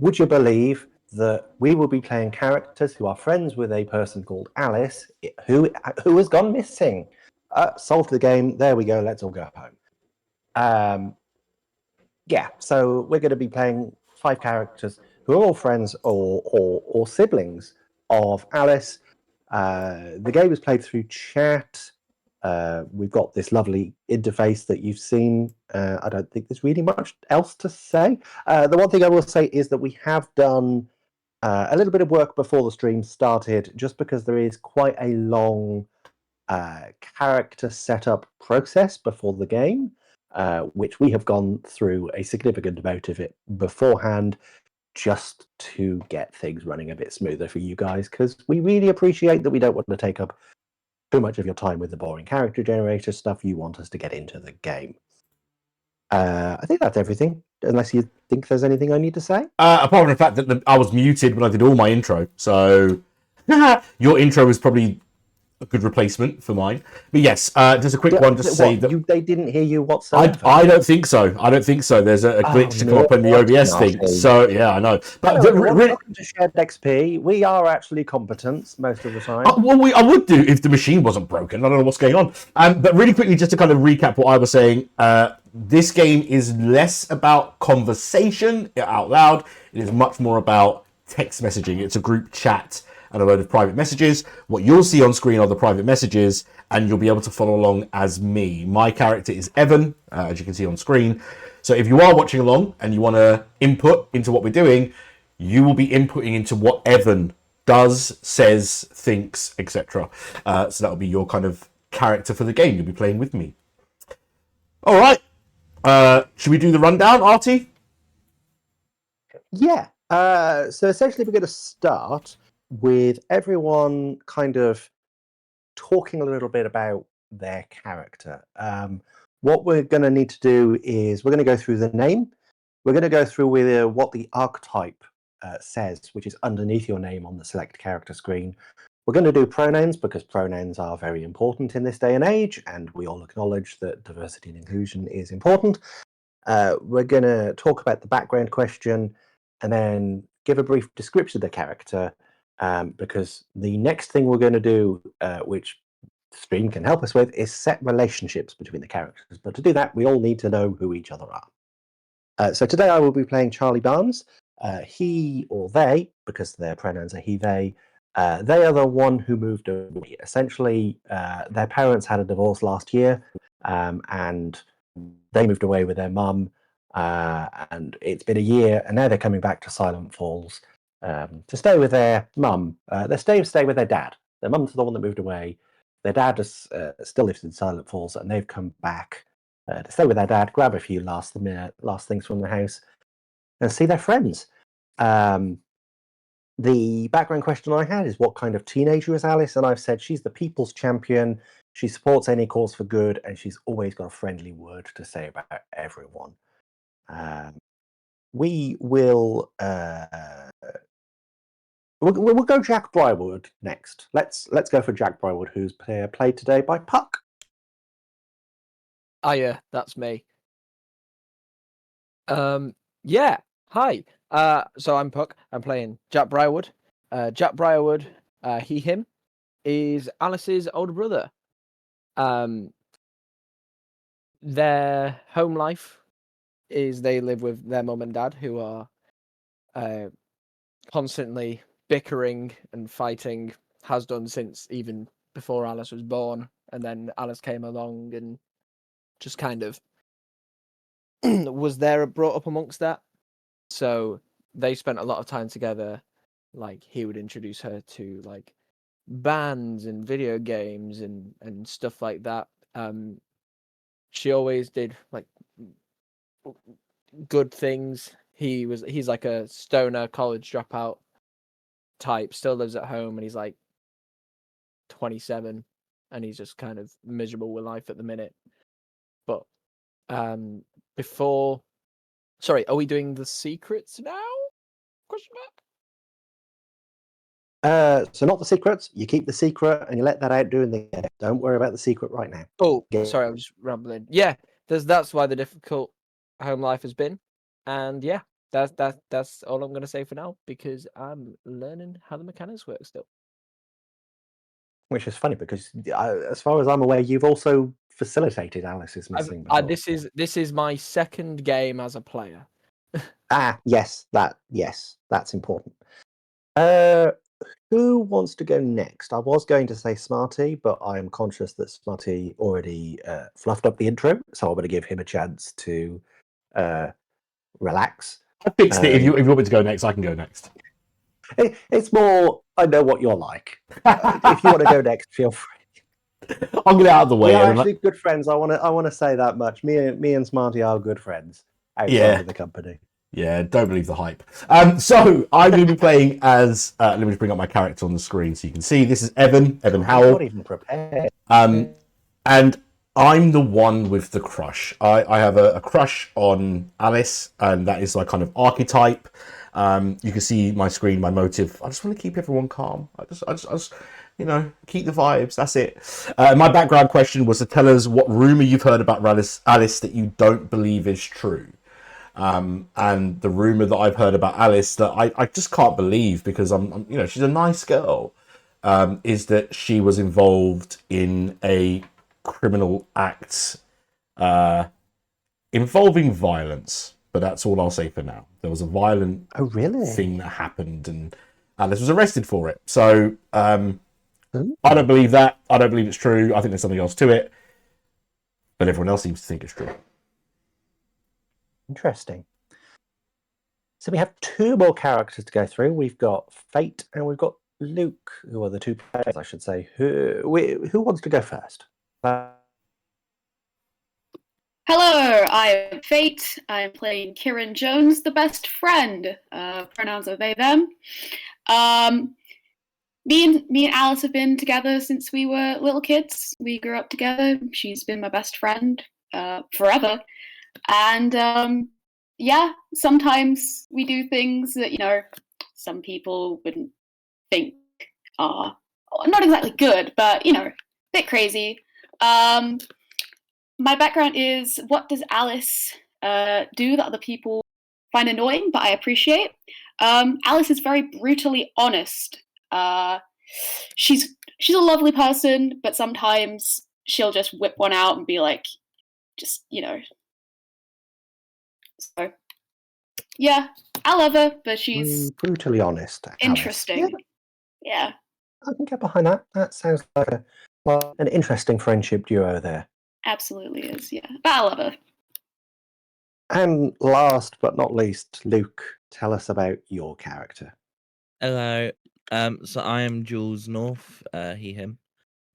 would you believe that we will be playing characters who are friends with a person called Alice, who has gone missing? Solved the game. There we go. Let's all go home. Yeah, so we're going to be playing 5 characters who are all friends or siblings of Alice. The game is played through chat. We've got this lovely interface that you've seen. I don't think there's really much else to say. The one thing I will say is that we have done a little bit of work before the stream started, just because there is quite a long character setup process before the game, which we have gone through a significant amount of it beforehand, just to get things running a bit smoother for you guys, because we really appreciate that we don't want to take up too much of your time with the boring character generator stuff. You want us to get into the game. I think that's everything, unless you think there's anything I need to say. Apart from the fact that I was muted when I did all my intro, so your intro was probably a good replacement for mine. But yes, just a quick one to say that they didn't hear you whatsoever. I don't think so. I don't think so. There's a glitch to come up in the OBS thing. So yeah, I know. But welcome to Shared XP. We are actually competent most of the time. Well, I would do if the machine wasn't broken. I don't know what's going on. But really quickly, just to kind of recap what I was saying, this game is less about conversation out loud. It is much more about text messaging. It's a group chat and a load of private messages. What you'll see on screen are the private messages, and you'll be able to follow along as me. My character is Evan, as you can see on screen. So if you are watching along and you want to input into what we're doing, you will be inputting into what Evan does, says, thinks, etc. So that'll be your kind of character for the game. You'll be playing with me. All right. Should we do the rundown, Artie? Yeah. So essentially, we're going to start with everyone kind of talking a little bit about their character. What we're going to need to do is we're going to go through the name. We're going to go through with what the archetype says, which is underneath your name on the select character screen. We're going to do pronouns, because pronouns are very important in this day and age, and we all acknowledge that diversity and inclusion is important. We're going to talk about the background question, and then give a brief description of the character, because the next thing we're going to do, which stream can help us with, is set relationships between the characters. But to do that, we all need to know who each other are. So today I will be playing Charlie Barnes. He or they, because their pronouns are he, they are the one who moved away. Essentially, their parents had a divorce last year, and they moved away with their mum, and it's been a year, and now they're coming back to Silent Falls to stay with their mum. They stay with their dad. Their mum's the one that moved away. Their dad still lives in Silent Falls, and they've come back to stay with their dad, grab a few last things from the house, and see their friends. The background question I had is, what kind of teenager is Alice? And I've said she's the people's champion. She supports any cause for good, and she's always got a friendly word to say about everyone. We will we'll go Jack Briarwood next. Let's go for Jack Briarwood, who's played today by Puck. Yeah, that's me. Yeah, hi. So I'm Puck. I'm playing Jack Briarwood. Jack Briarwood, he, him, is Alice's older brother. Their home life is they live with their mum and dad, who are constantly bickering and fighting, has done since even before Alice was born. And then Alice came along and just kind of was there, brought up amongst that. So they spent a lot of time together. Like, he would introduce her to like bands and video games and stuff like that. She always did like good things. He's like a stoner college dropout type, still lives at home, and he's like 27, and he's just kind of miserable with life at the minute. But sorry, are we doing the secrets now? Question mark. So not the secrets. You keep the secret and you let that out during the game. Don't worry about the secret right now. Oh, sorry, I'm just rambling. Yeah, that's why the difficult home life has been. And yeah, that's all I'm gonna say for now because I'm learning how the mechanics work still. Which is funny because, as far as I'm aware, you've also facilitated Alice's missing before. This is my second game as a player. Yes, that's important. Who wants to go next? I was going to say Smarty, but I am conscious that Smarty already fluffed up the intro, so I'm going to give him a chance to relax. I fixed it. If you want me to go next, I can go next. It's more, I know what you're like. If you want to go next, feel free. I'll get it out of the way. We are actually good friends. I want to say that much. Me and Smarty are good friends outside of the company. Yeah, don't believe the hype. So I'm going to be playing as. Let me just bring up my character on the screen so you can see. This is Evan Howell. I'm not even prepared. And I'm the one with the crush. I have a crush on Alice, and that is my kind of archetype. You can see my screen, my motive. I just want to keep everyone calm. I just keep the vibes. That's it. My background question was to tell us what rumor you've heard about Alice that you don't believe is true. And the rumor that I've heard about Alice that I just can't believe because I'm she's a nice girl, is that she was involved in a criminal act involving violence. But that's all I'll say for now. There was a violent thing that happened, and Alice was arrested for it. So I don't believe that. I don't believe it's true. I think there's something else to it. But everyone else seems to think it's true. Interesting. So we have two more characters to go through. We've got Fate and we've got Luke, who are the two players, I should say. Who wants to go first? Hello, I'm Fate. I'm playing Kieran Jones, the best friend. Pronouns are they, them. Me and Alice have been together since we were little kids. We grew up together. She's been my best friend forever. And sometimes we do things that, some people wouldn't think are not exactly good, but, a bit crazy. My background is, what does Alice do that other people find annoying, but I appreciate? Alice is very brutally honest. She's a lovely person, but sometimes she'll just whip one out and be like, So, yeah, I love her, but she's brutally honest. Interesting. Yeah. I can get behind that. That sounds like an interesting friendship duo there. Absolutely is, yeah. But I love her. And last but not least, Luke, tell us about your character. Hello. So I am Jules North, he, him.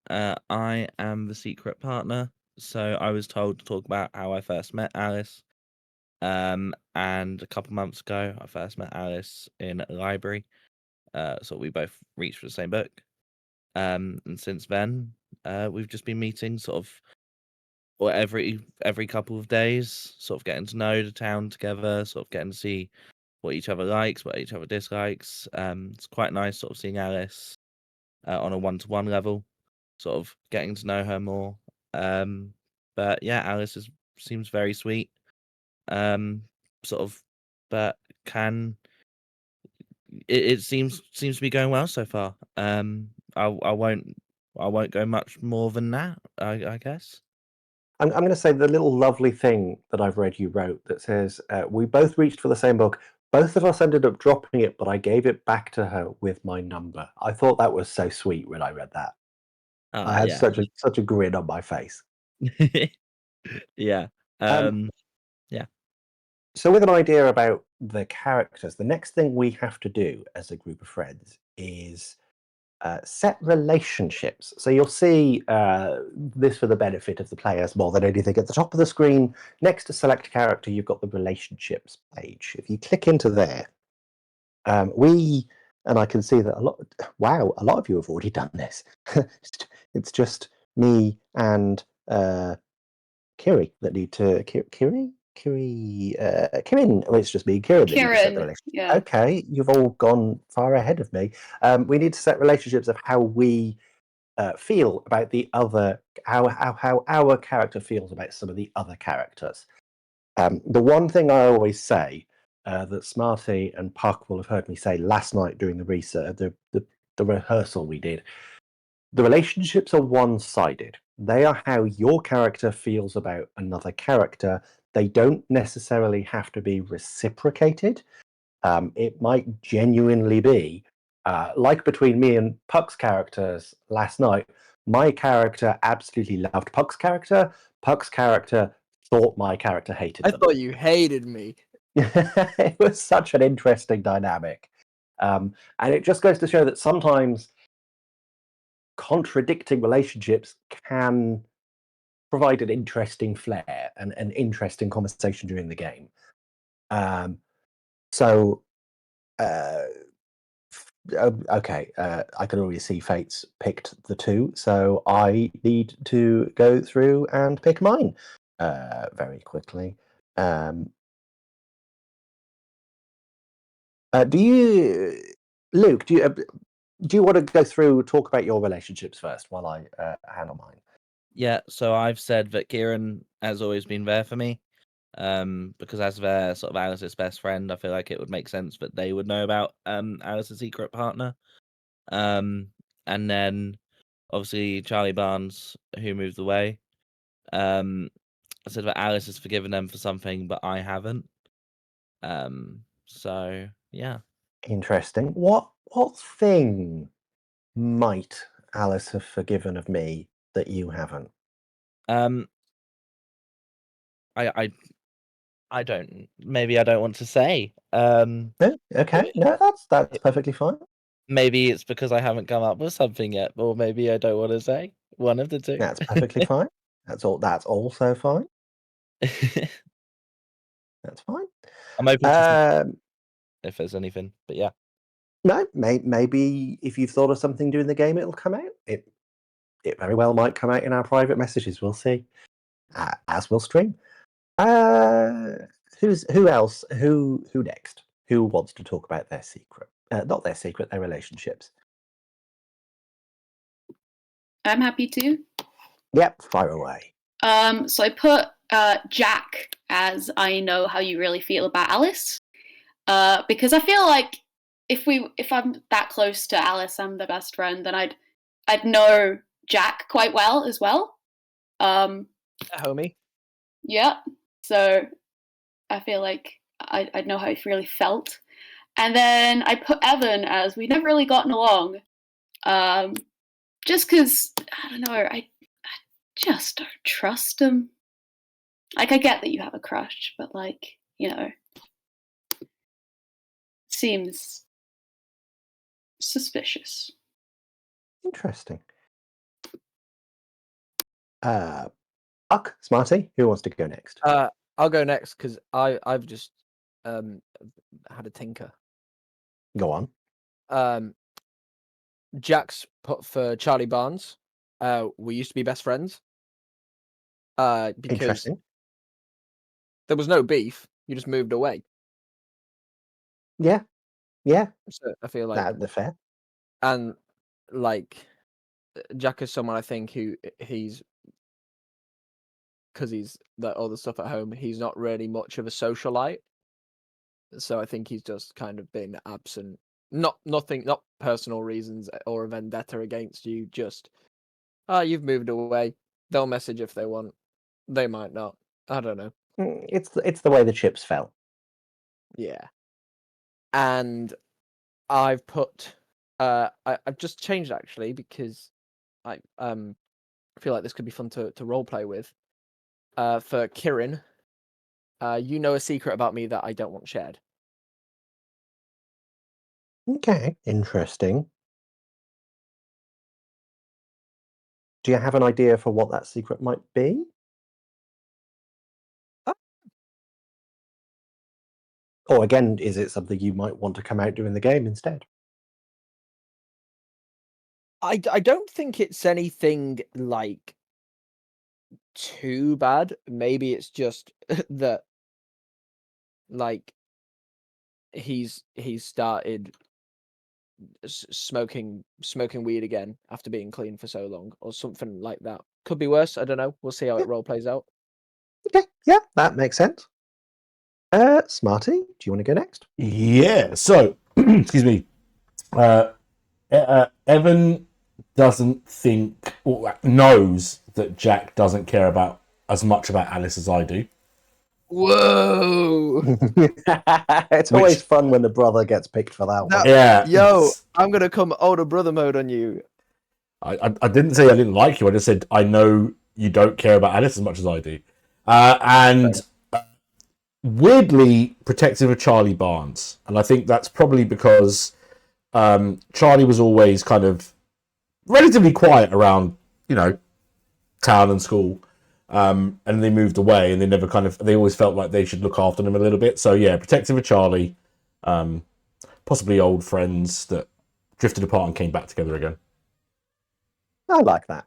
I am the secret partner. So I was told to talk about how I first met Alice. And a couple months ago, I first met Alice in a library. So we both reached for the same book. And since then, we've just been meeting sort of every couple of days, sort of getting to know the town together, sort of getting to see what each other likes, what each other dislikes. It's quite nice sort of seeing Alice on a one-to-one level, sort of getting to know her more. But yeah, Alice seems very sweet. Sort of, but it seems to be going well so far. I won't go much more than that, I guess. I'm going to say the little lovely thing that I've read you wrote that says, we both reached for the same book. Both of us ended up dropping it, but I gave it back to her with my number. I thought that was so sweet when I read that. I had such a grin on my face. Yeah. Yeah. So with an idea about the characters, the next thing we have to do as a group of friends is set relationships. So you'll see this for the benefit of the players more than anything. At the top of the screen, next to select character, you've got the relationships page. If you click into there, and I can see that a lot of you have already done this. It's just me and Kiri that need to Kirin. Well, it's just me and Kieran that need to set the relationship. Yeah. Okay, you've all gone far ahead of me. We need to set relationships of how we feel about the other, how our character feels about some of the other characters. The one thing I always say that Smarty and Puck will have heard me say last night during the research, the rehearsal we did. The relationships are one-sided. They are how your character feels about another character. They don't necessarily have to be reciprocated. It might genuinely be, like between me and Puck's characters last night, my character absolutely loved Puck's character. Puck's character thought my character hated I them. thought you hated me. It was such an interesting dynamic. And it just goes to show that sometimes contradicting relationships can provide an interesting flair and an interesting conversation during the game. So, okay, I can already see Fate's picked the two, so I need to go through and pick mine very quickly. Do you, Luke? Do you want to go through talk about your relationships first while I handle mine? Yeah, so I've said that Kieran has always been there for me. Because as their sort of Alice's best friend, I feel like it would make sense that they would know about Alice's secret partner. And then obviously Charlie Barnes, who moved away. I said that Alice has forgiven them for something, but I haven't. So yeah. Interesting. What thing might Alice have forgiven of me that you haven't? I don't. Maybe I don't want to say. No? Okay, no, that's perfectly fine. Maybe it's because I haven't come up with something yet, or maybe I don't want to say. One of the two. That's perfectly fine. That's also fine. That's fine. I'm open to if there's anything, but yeah. No, maybe if you've thought of something during the game, it'll come out. It very well might come out in our private messages. We'll see. As we'll stream. Who else? Who next? Who wants to talk about their secret? Not their secret, their relationships. I'm happy to. Yep, fire away. So I put Jack as I know how you really feel about Alice, because I feel like if I'm that close to Alice, I'm the best friend, then I'd know Jack quite well as well. A homie. Yeah. So I feel like I'd know how he really felt. And then I put Evan as we never really gotten along. Just because, I don't know, I just don't trust him. Like, I get that you have a crush, but, like, you know, seems suspicious. Interesting. Puck, Smarty, who wants to go next? I'll go next because I've just had a tinker. Go on. Jack's put for Charlie Barnes. We used to be best friends. Because Interesting. there was no beef. You just moved away. Yeah. So I feel like That's fair. and like Jack is someone I think who he's because he's all the stuff at home. He's not really much of a socialite. So I think he's just kind of been absent. Not personal reasons or a vendetta against you. Just you've moved away. They'll message if they want. They might not. I don't know. It's the way the chips fell. Yeah. And I've put I've just changed actually because I feel like this could be fun to role play with. For Kieran, you know a secret about me that I don't want shared. Okay, interesting. Do you have an idea for what that secret might be? Or again, is it something you might want to come out during the game instead? I don't think it's anything like too bad. Maybe it's just that like he's started smoking weed again after being clean for so long or something like that. Could be worse. I don't know. We'll see how it role plays out. Okay, yeah, that makes sense. Smarty, do you want to go next? Yeah. So, excuse me. Evan doesn't think or knows that Jack doesn't care about as much about Alice as I do. Whoa! It's always fun when the brother gets picked for that one. Yeah. Yo, I'm gonna come older brother mode on you. I didn't say I didn't like you. I just said I know you don't care about Alice as much as I do. And weirdly protective of Charlie Barnes. And I think that's probably because Charlie was always kind of relatively quiet around, town and school. And they moved away and they always felt like they should look after them a little bit. So yeah, protective of Charlie, possibly old friends that drifted apart and came back together again. I like that.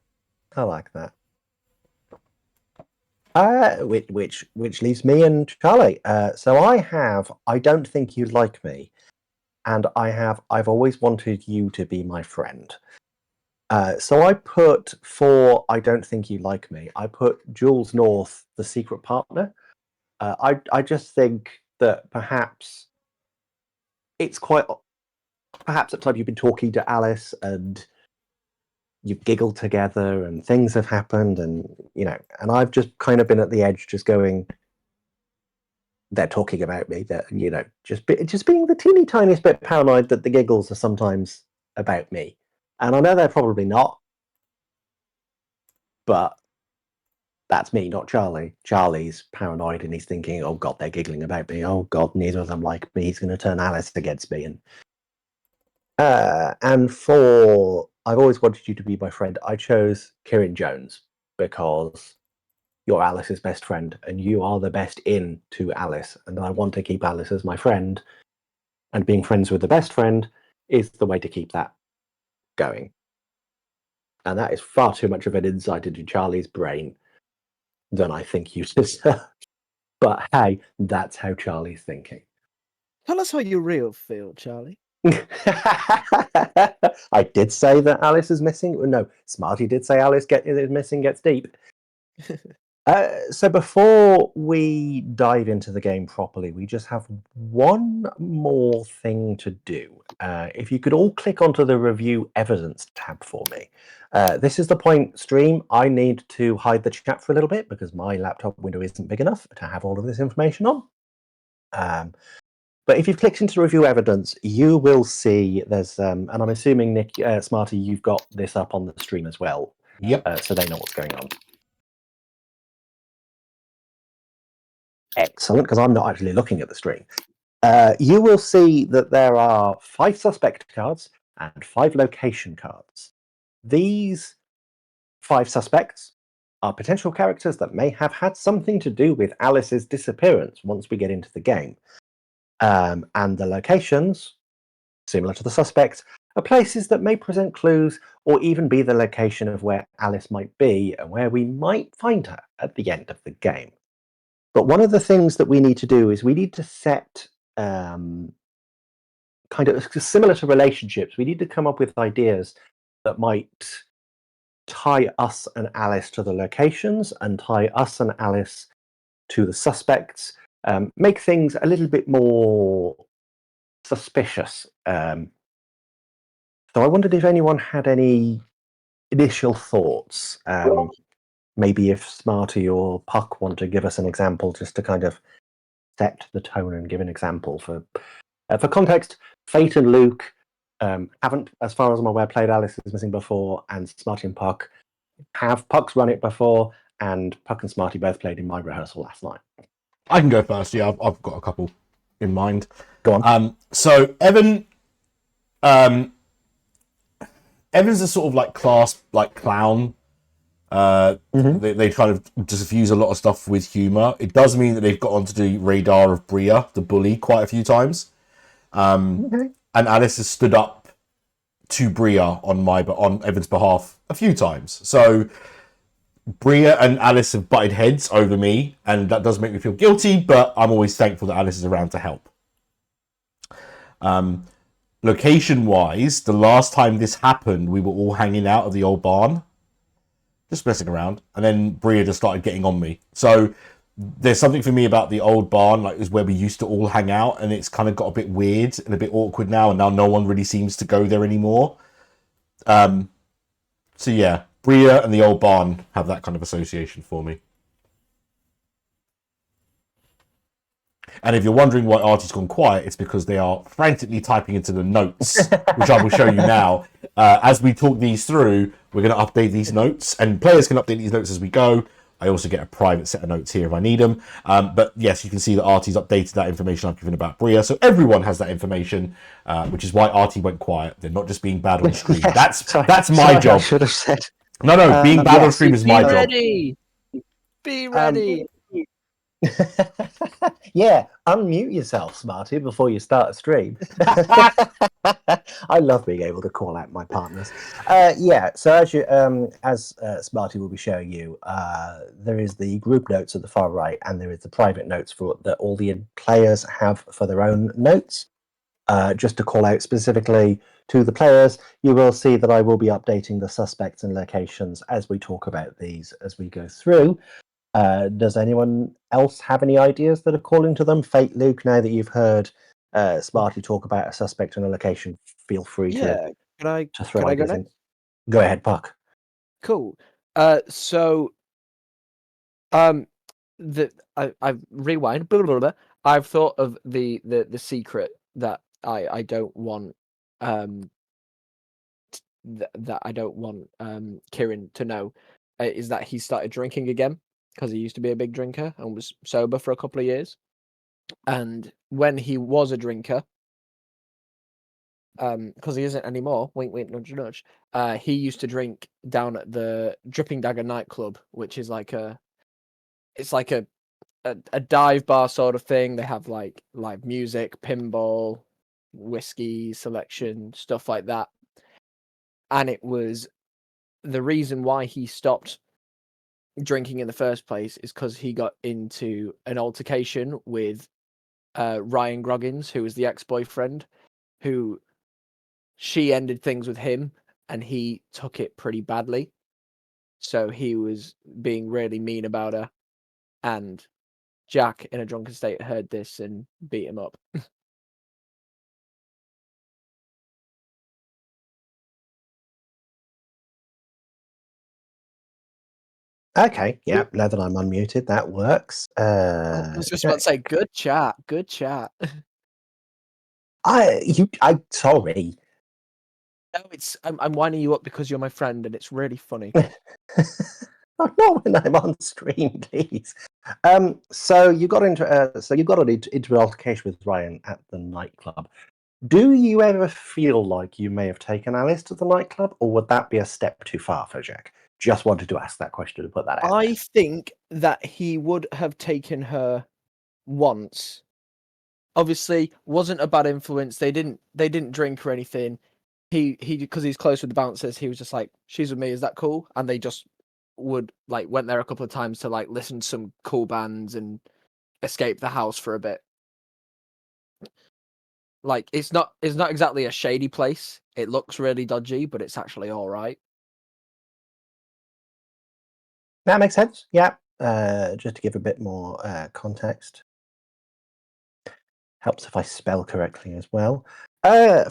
Which leaves me and Charlie. So I don't think you like me, and I've always wanted you to be my friend. So I put for I don't think you like me. I put Jules North, the secret partner. I just think that perhaps at times you've been talking to Alice and you've giggled together and things have happened and I've just kind of been at the edge just going, they're talking about me, that just being the teeny tiniest bit paranoid that the giggles are sometimes about me. And I know they're probably not, but that's me, not Charlie. Charlie's paranoid and he's thinking, oh God, they're giggling about me. Oh God, neither of them like me. He's going to turn Alice against me. And for I've always wanted you to be my friend, I chose Kieran Jones because you're Alice's best friend and you are the best in to Alice. And I want to keep Alice as my friend. And being friends with the best friend is the way to keep that going. And that is far too much of an insight into Charlie's brain than I think you deserve. But hey, that's how Charlie's thinking. Tell us how you real feel, Charlie. I did say that Alice is missing. No, Smarty did say Alice is missing gets deep. So before we dive into the game properly, we just have one more thing to do. If you could all click onto the review evidence tab for me. This is the point, stream. I need to hide the chat for a little bit because my laptop window isn't big enough to have all of this information on. But if you've clicked into review evidence, you will see there's, and I'm assuming, Nick, Smarty, you've got this up on the stream as well. Yep. So they know what's going on. Excellent, because I'm not actually looking at the stream. You will see that there are 5 suspect cards and 5 location cards. These 5 suspects are potential characters that may have had something to do with Alice's disappearance once we get into the game. And the locations, similar to the suspects, are places that may present clues or even be the location of where Alice might be and where we might find her at the end of the game. But one of the things that we need to do is we need to set, kind of similar to relationships, we need to come up with ideas that might tie us and Alice to the locations and tie us and Alice to the suspects. Make things a little bit more suspicious. So I wondered if anyone had any initial thoughts. Maybe if Smarty or Puck want to give us an example just to kind of set the tone and give an example. For context, Fate and Luke haven't, as far as I'm aware, played Alice is Missing before, and Smarty and Puck have. Puck's run it before, and Puck and Smarty both played in my rehearsal last night. I can go first. Yeah, I've got a couple in mind. Go on. So Evan's a sort of like class, like clown. They kind of diffuse a lot of stuff with humor. It does mean that they've got onto the radar of Bria, the bully, quite a few times. And Alice has stood up to Bria on Evan's behalf a few times. So Bria and Alice have butted heads over me, and that does make me feel guilty, but I'm always thankful that Alice is around to help. Location-wise, the last time this happened, we were all hanging out at the old barn, just messing around, and then Bria just started getting on me. So there's something for me about the old barn, like is where we used to all hang out, and it's kind of got a bit weird and a bit awkward now, and now no one really seems to go there anymore. So yeah, Bria and the old barn have that kind of association for me. And if you're wondering why Artie's gone quiet, it's because they are frantically typing into the notes, which I will show you now. As we talk these through, we're going to update these notes, and players can update these notes as we go. I also get a private set of notes here if I need them. But yes, you can see that Artie's updated that information I've given about Bria. So everyone has that information, which is why Artie went quiet. They're not just being bad on stream. Yes, That's my job. I should have said. No, being bad on yes, stream is my job. Ready. Be ready. Yeah, unmute yourself, Smarty, before you start a stream. I love being able to call out my partners. Yeah, so as Smarty will be showing you, there is the group notes at the far right, and there is the private notes that all the players have for their own notes. Just to call out specifically to the players, you will see that I will be updating the suspects and locations as we talk about these as we go through. Does anyone else have any ideas that are calling to them? Fate, Luke, now that you've heard Smarty talk about a suspect and a location, feel free to throw Can I go ideas in. next? Go ahead, Puck. Cool. So I've rewind. Blah, blah, blah, blah. I've thought of the secret that I don't want that I don't want Kieran to know is that he started drinking again, because he used to be a big drinker and was sober for a couple of years. And when he was a drinker, because he isn't anymore, wink wink nudge nudge, he used to drink down at the Dripping Dagger nightclub, which is like a dive bar sort of thing. They have like live music, pinball, whiskey selection, stuff like that. And it was the reason why he stopped drinking in the first place is because he got into an altercation with Ryan Groggins, who was the ex-boyfriend, who she ended things with him, and he took it pretty badly. So he was being really mean about her, and Jack, in a drunken state, heard this and beat him up. Okay, yeah, now that I'm unmuted, that works. I was just about to say, good chat, good chat. Sorry. No, I'm winding you up because you're my friend, and it's really funny. Not when I'm on stream, please. So you got into an altercation with Ryan at the nightclub. Do you ever feel like you may have taken Alice to the nightclub, or would that be a step too far for Jack? Just wanted to ask that question to put that out. I think that he would have taken her once. Obviously, wasn't a bad influence. They didn't drink or anything. He because he's close with the bouncers. He was just like, "She's with me. Is that cool?" And they just went there a couple of times to listen to some cool bands and escape the house for a bit. It's not exactly a shady place. It looks really dodgy, but it's actually all right. That makes sense. Yeah. Just to give a bit more context. Helps if I spell correctly as well.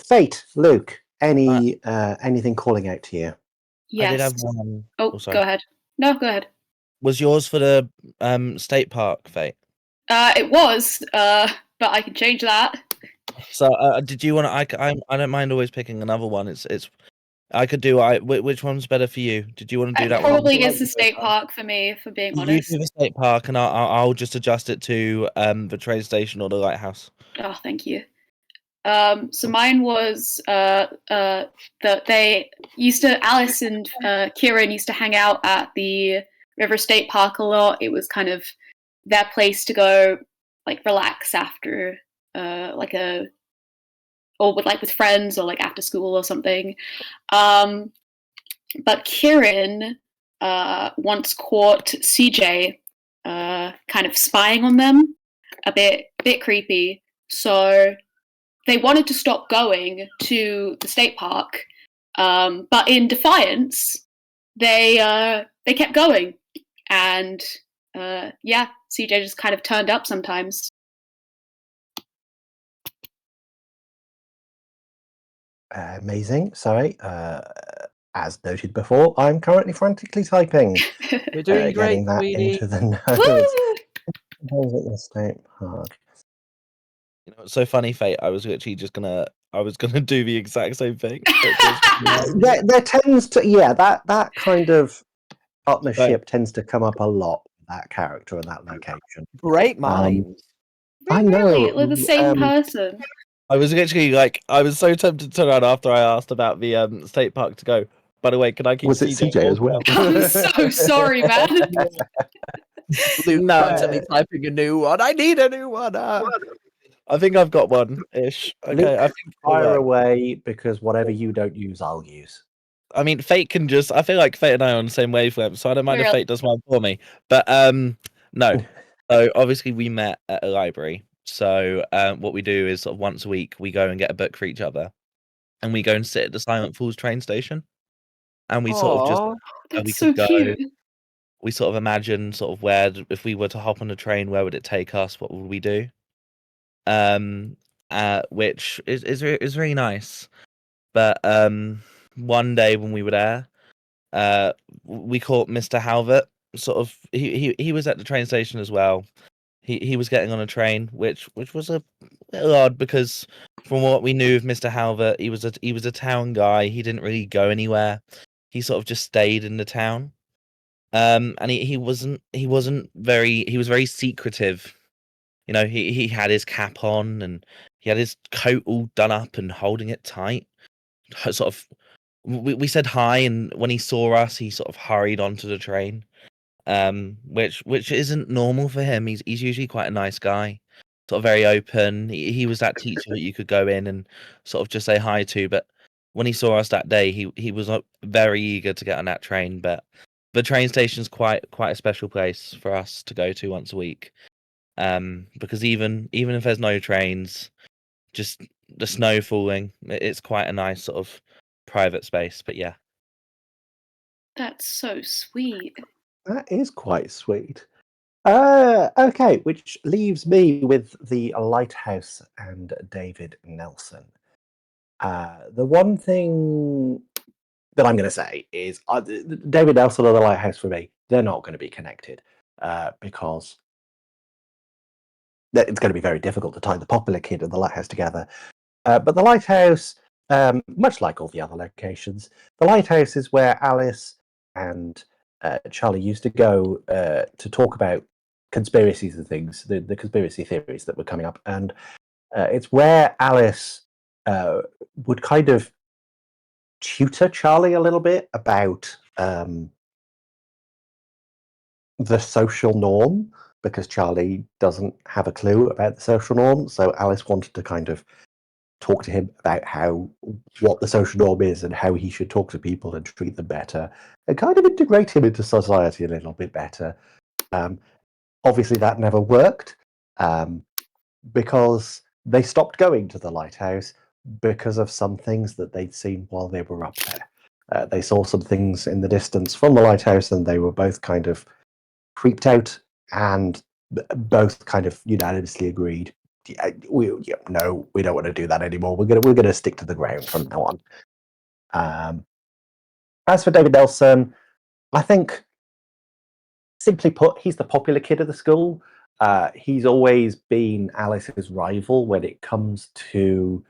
Fate, Luke, anything calling out to you? Yes. I did have one. Oh, sorry. go ahead. No, go ahead. Was yours for the state park, Fate? It was, but I can change that. So did you want to? I don't mind always picking another one. It's I could do. Which one's better for you? Did you want to do that one? Probably is the state park for me, for being honest. You do the state park, and I'll just adjust it to the train station or the lighthouse. Oh, thank you. So mine was that they used to, Alice and Kieran used to hang out at the River State Park a lot. It was kind of their place to go, relax after with friends or after school or something. But Kieran once caught CJ kind of spying on them, a bit creepy. So they wanted to stop going to the state park, but in defiance, they kept going, and yeah, CJ just kind of turned up sometimes. Amazing. Sorry. As noted before, I'm currently frantically typing. You're doing great, Getting that sweetie. into the notes. Woo! What was it, the state park? You know, it's so funny, Fate. I was literally just gonna do the exact same thing. But just There tends to, that kind of partnership tends to come up a lot. That character and that location. Great minds. I Really, know. we're the same person. I was literally like, I was so tempted to turn around after I asked about the state park to go. By the way, can I keep Was it CJ as well? I'm so sorry, man. Luke No. frantically typing a new one. I need a new one. I think I've got one ish. Okay, Luke, I think it'll fire work. away, because whatever you don't use, I'll use. I mean, Fate can just. I feel like Fate and I are on the same wavelength, so I don't mind if Really? Fate does mine for me. But no. So obviously we met at a library. So what we do is sort of once a week we go and get a book for each other, and we go and sit at the Silent Falls train station, and we sort of just Aw. we That's could so go. cute. We sort of imagine sort of where if we were to hop on a train, where would it take us? What would we do? Which is really nice. But one day when we were there, we caught Mr. Halvert. Sort of, he was at the train station as well. He was getting on a train, which was a little odd because from what we knew of Mr. Halvert, he was a town guy. He didn't really go anywhere. He sort of just stayed in the town. And he was very secretive. You know, he had his cap on and he had his coat all done up and holding it tight. Sort of, we said hi, and when he saw us, he sort of hurried onto the train. Which isn't normal for him. He's usually quite a nice guy, sort of very open. He was that teacher that you could go in and sort of just say hi to. But when he saw us that day, he was very eager to get on that train. But the train station's quite a special place for us to go to once a week. Because even if there's no trains, just the snow falling, it's quite a nice sort of private space. But yeah. That's so sweet. That is quite sweet. Okay, which leaves me with the Lighthouse and David Nelson. The one thing that I'm going to say is David Nelson and the Lighthouse, for me, they're not going to be connected because it's going to be very difficult to tie the Popular Kid and the Lighthouse together. But the Lighthouse, much like all the other locations, the Lighthouse is where Alice and Charlie used to go to talk about conspiracies and things, the conspiracy theories that were coming up. And it's where Alice would kind of tutor Charlie a little bit about the social norm, because Charlie doesn't have a clue about the social norm. So Alice wanted to kind of talk to him about what the social norm is and how he should talk to people and treat them better and kind of integrate him into society a little bit better. Obviously, that never worked because they stopped going to the Lighthouse because of some things that they'd seen while they were up there. They saw some things in the distance from the Lighthouse, and they were both kind of creeped out, and both kind of unanimously agreed, no, we don't want to do that anymore. We're gonna stick to the ground from now on. As for David Nelson, I think, simply put, he's the popular kid of the school. He's always been Alice's rival when it comes to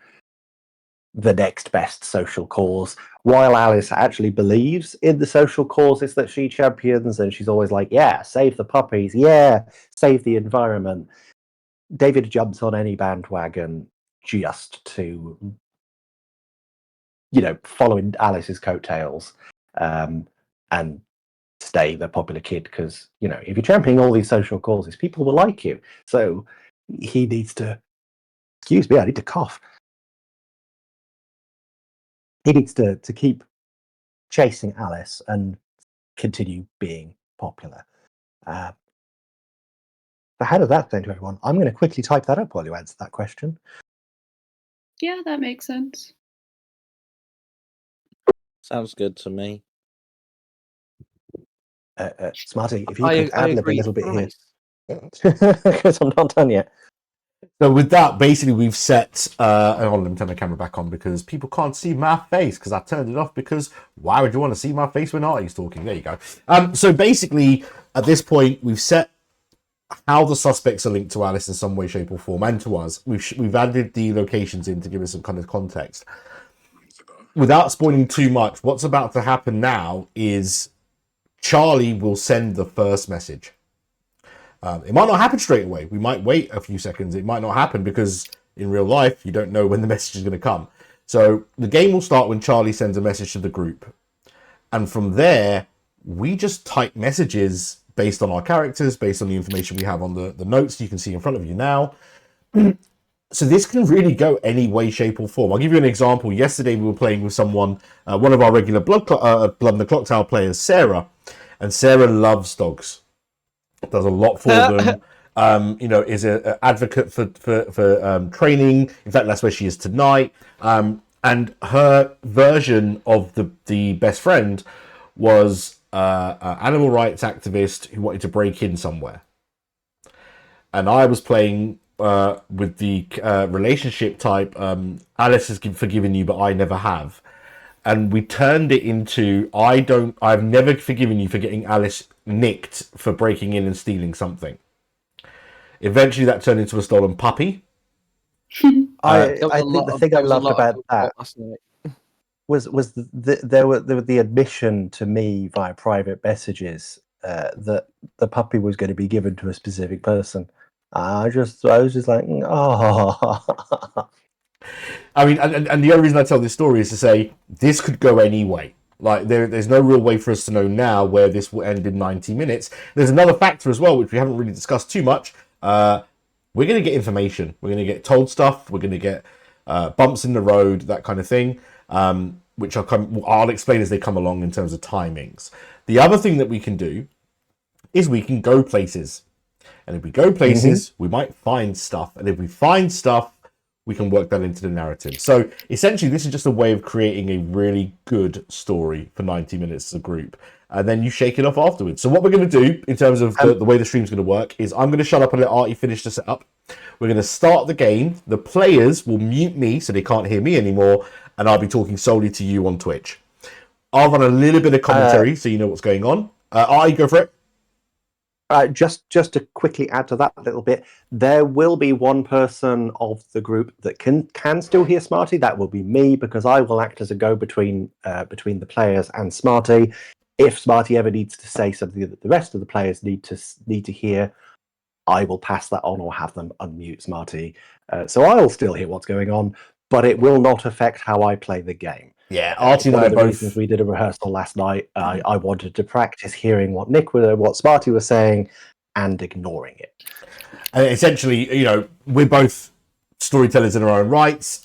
the next best social cause. While Alice actually believes in the social causes that she champions, and she's always like, yeah, save the puppies, yeah, save the environment, David jumps on any bandwagon just to, follow in Alice's coattails and stay the popular kid, because, if you're championing all these social causes, people will like you. So he needs to, excuse me, I need to cough. He needs to keep chasing Alice and continue being popular. So how does that sound to everyone? I'm going to quickly type that up while you answer that question. Yeah, that makes sense. Sounds good to me. Smarty, if you could ad lib a agree little bit here, thrice. because I'm not done yet. So with that, basically we've set, hold on, let me turn the camera back on because people can't see my face because I turned it off because why would you want to see my face when Artie's talking? There you go. So basically at this point we've set how the suspects are linked to Alice in some way, shape or form and to us. We've added the locations in to give us some kind of context. Without spoiling too much, what's about to happen now is Charlie will send the first message. It might not happen straight away. We might wait a few seconds. It might not happen because in real life, you don't know when the message is going to come. So the game will start when Charlie sends a message to the group. And from there, we just type messages based on our characters, based on the information we have on the notes you can see in front of you now. So this can really go any way, shape or form. I'll give you an example. Yesterday, we were playing with someone, one of our regular Blood and the Clock Tower players, Sarah. And Sarah loves dogs. Does a lot for them. Is an advocate for training. In fact, that's where she is tonight. And her version of the best friend was an animal rights activist who wanted to break in somewhere. And I was playing with the relationship type. Alice has forgiven you, but I never have. And we turned it into I've never forgiven you for getting Alice nicked for breaking in and stealing something. Eventually that turned into a stolen puppy. I think the thing I loved about that was there were the admission to me via private messages that the puppy was going to be given to a specific person. I was just like, oh. I mean, and the only reason I tell this story is to say this could go any way. Like there's no real way for us to know now where this will end in 90 minutes. There's another factor as well, which we haven't really discussed too much. We're going to get information. We're going to get told stuff. We're going to get bumps in the road, that kind of thing, which I'll explain as they come along in terms of timings. The other thing that we can do is we can go places. And if we go places, we might find stuff. And if we find stuff, we can work that into the narrative. So essentially, this is just a way of creating a really good story for 90 minutes as a group. And then you shake it off afterwards. So what we're going to do in terms of the way the stream's going to work is I'm going to shut up and let Artie finish the setup. We're going to start the game. The players will mute me so they can't hear me anymore. And I'll be talking solely to you on Twitch. I'll run a little bit of commentary so you know what's going on. Artie, go for it. Just to quickly add to that a little bit, there will be one person of the group that can still hear Smarty. That will be me, because I will act as a go-between between the players and Smarty. If Smarty ever needs to say something that the rest of the players need to hear, I will pass that on or have them unmute Smarty. So I'll still hear what's going on, but it will not affect how I play the game. Yeah, Artie and I one of the both. reasons we did a rehearsal last night. I wanted to practice hearing what Smarty was saying and ignoring it. And essentially, we're both storytellers in our own rights.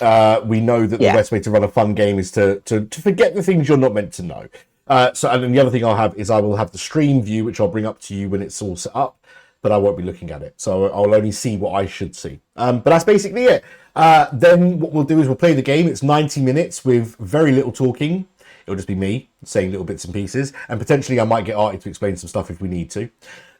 We know that the best way to run a fun game is to forget the things you're not meant to know. And then the other thing I will have the stream view, which I'll bring up to you when it's all set up, but I won't be looking at it. So I'll only see what I should see. But that's basically it. Then what we'll do is we'll play the game. It's 90 minutes with very little talking. It'll just be me saying little bits and pieces. And potentially I might get Artie to explain some stuff if we need to.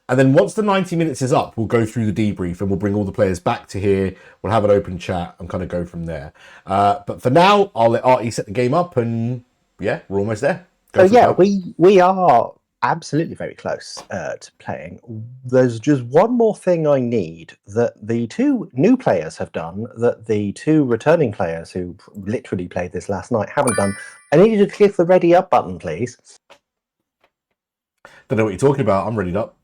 And then once the 90 minutes is up, we'll go through the debrief and we'll bring all the players back to here. We'll have an open chat and kind of go from there. But for now, I'll let Artie set the game up and we're almost there. We are absolutely very close to playing. There's just one more thing I need that the two new players have done that the two returning players who literally played this last night haven't done. I need you to click the ready up button, please. Don't know what you're talking about. I'm readied up.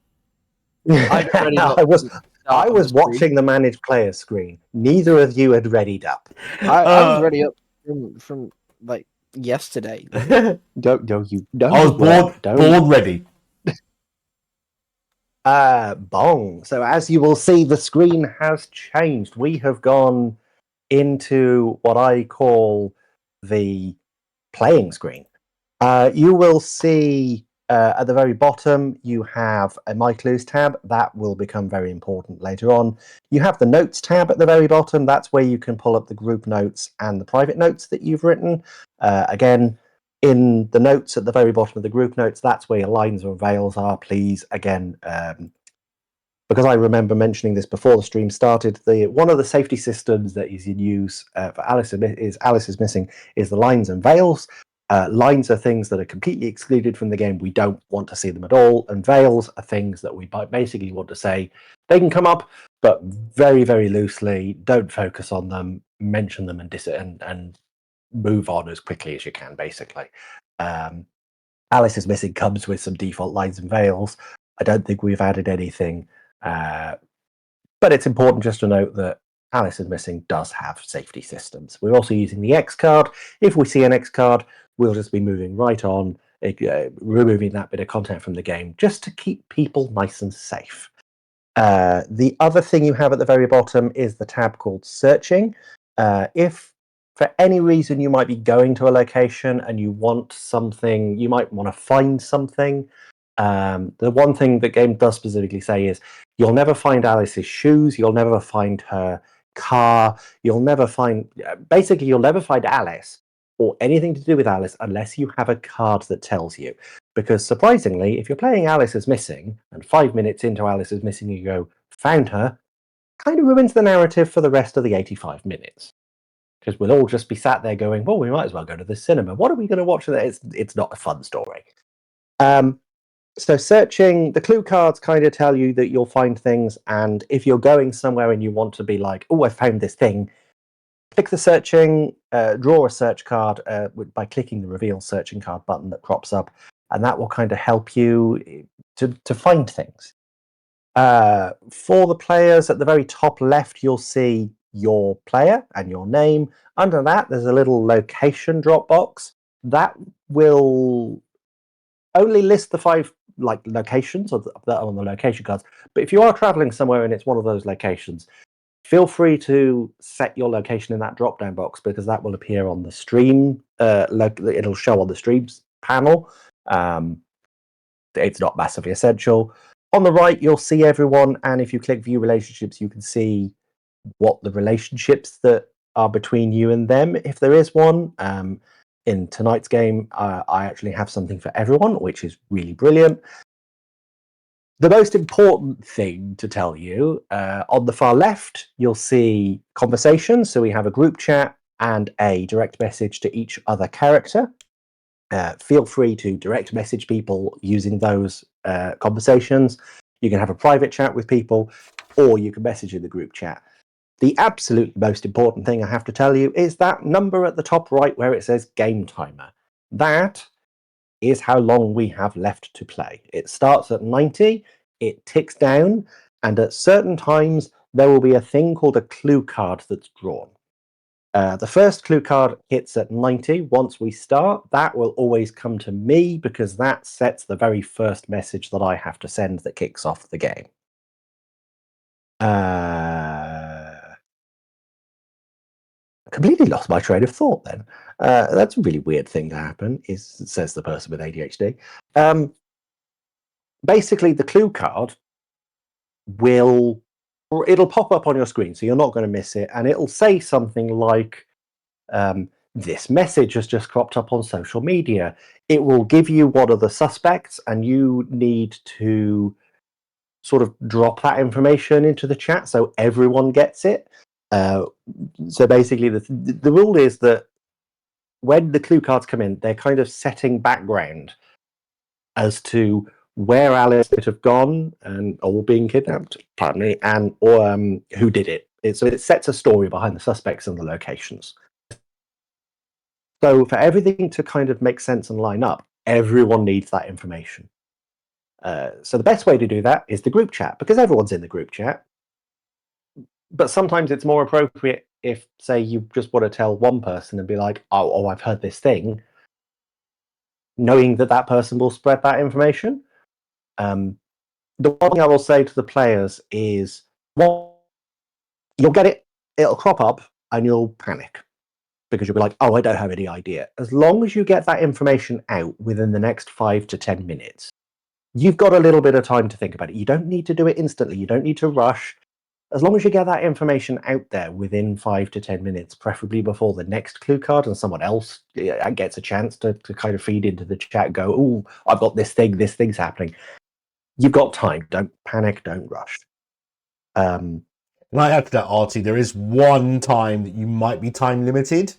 I was watching the managed player screen. Neither of you had readied up. I was ready up from like yesterday. Don't. I was bored ready. Bong. So as you will see, the screen has changed. We have gone into what I call the playing screen. You will see at the very bottom, you have a My Clues tab. That will become very important later on. You have the Notes tab at the very bottom. That's where you can pull up the group notes and the private notes that you've written. Again, In the notes at the very bottom of the group notes, that's where your lines or veils are. Please, again, because I remember mentioning this before the stream started, one of the safety systems that is in use for Alice is Missing is the lines and veils. Lines are things that are completely excluded from the game. We don't want to see them at all. And veils are things that we basically want to say, they can come up, but very, very loosely. Don't focus on them, mention them, and move on as quickly as you can, basically. Alice is Missing comes with some default lines and veils. I don't think we've added anything, but it's important just to note that Alice is Missing does have safety systems. We're also using the X card. If we see an X card, we'll just be moving right on, removing that bit of content from the game, just to keep people nice and safe. The other thing you have at the very bottom is the tab called Searching. If for any reason you might be going to a location and you want something, you might want to find something. The one thing the game does specifically say is you'll never find Alice's shoes, you'll never find her car, you'll never find Alice or anything to do with Alice unless you have a card that tells you. Because surprisingly, if you're playing Alice is Missing and 5 minutes into Alice is Missing you go, found her, kind of ruins the narrative for the rest of the 85 minutes. Because we'll all just be sat there going, well, we might as well go to the cinema. What are we going to watch? It's not a fun story. So searching, the clue cards kind of tell you that you'll find things. And if you're going somewhere and you want to be like, oh, I found this thing, click the searching, draw a search card by clicking the reveal searching card button that crops up. And that will kind of help you to find things. For the players, at the very top left, you'll see your player and your name. Under that, there's a little location drop box that will only list the 5 locations that are on the location cards. But if you are traveling somewhere and it's one of those locations, feel free to set your location in that drop down box, because that will appear on the stream. It'll show on the streams panel. It's not massively essential. On the right, you'll see everyone, and if you click View Relationships, you can see what the relationships that are between you and them, if there is one. In tonight's game, I actually have something for everyone, which is really brilliant. The most important thing to tell you, on the far left, you'll see conversations. So we have a group chat and a direct message to each other character. Feel free to direct message people using those conversations. You can have a private chat with people, or you can message in the group chat. The absolute most important thing I have to tell you is that number at the top right where it says Game Timer. That is how long we have left to play. It starts at 90, it ticks down, and at certain times there will be a thing called a clue card that's drawn. The first clue card hits at 90 once we start. That will always come to me, because that sets the very first message that I have to send that kicks off the game. Completely lost my train of thought then. That's a really weird thing to happen, says the person with ADHD. Basically, the clue card it'll pop up on your screen, so you're not going to miss it, and it'll say something like, this message has just cropped up on social media. It will give you what are the suspects, and you need to sort of drop that information into the chat so everyone gets it. So basically, the rule is that when the clue cards come in, they're kind of setting background as to where Alice might have gone or being kidnapped, pardon me, or who did it. So it sets a story behind the suspects and the locations. So for everything to kind of make sense and line up, everyone needs that information. So the best way to do that is the group chat, because everyone's in the group chat. But sometimes it's more appropriate if, say, you just want to tell one person and be like, oh, I've heard this thing, knowing that that person will spread that information. The one thing I will say to the players is, well, you'll get it, it'll crop up, and you'll panic, because you'll be like, oh, I don't have any idea. As long as you get that information out within the next 5 to 10 minutes, you've got a little bit of time to think about it. You don't need to do it instantly. You don't need to rush. as long as you get that information out there within 5 to 10 minutes, preferably before the next clue card, and someone else gets a chance to kind of feed into the chat and go, oh, I've got this thing's happening. You've got time. Don't panic. Don't rush. Can I add to that, Artie? There is one time that you might be time limited.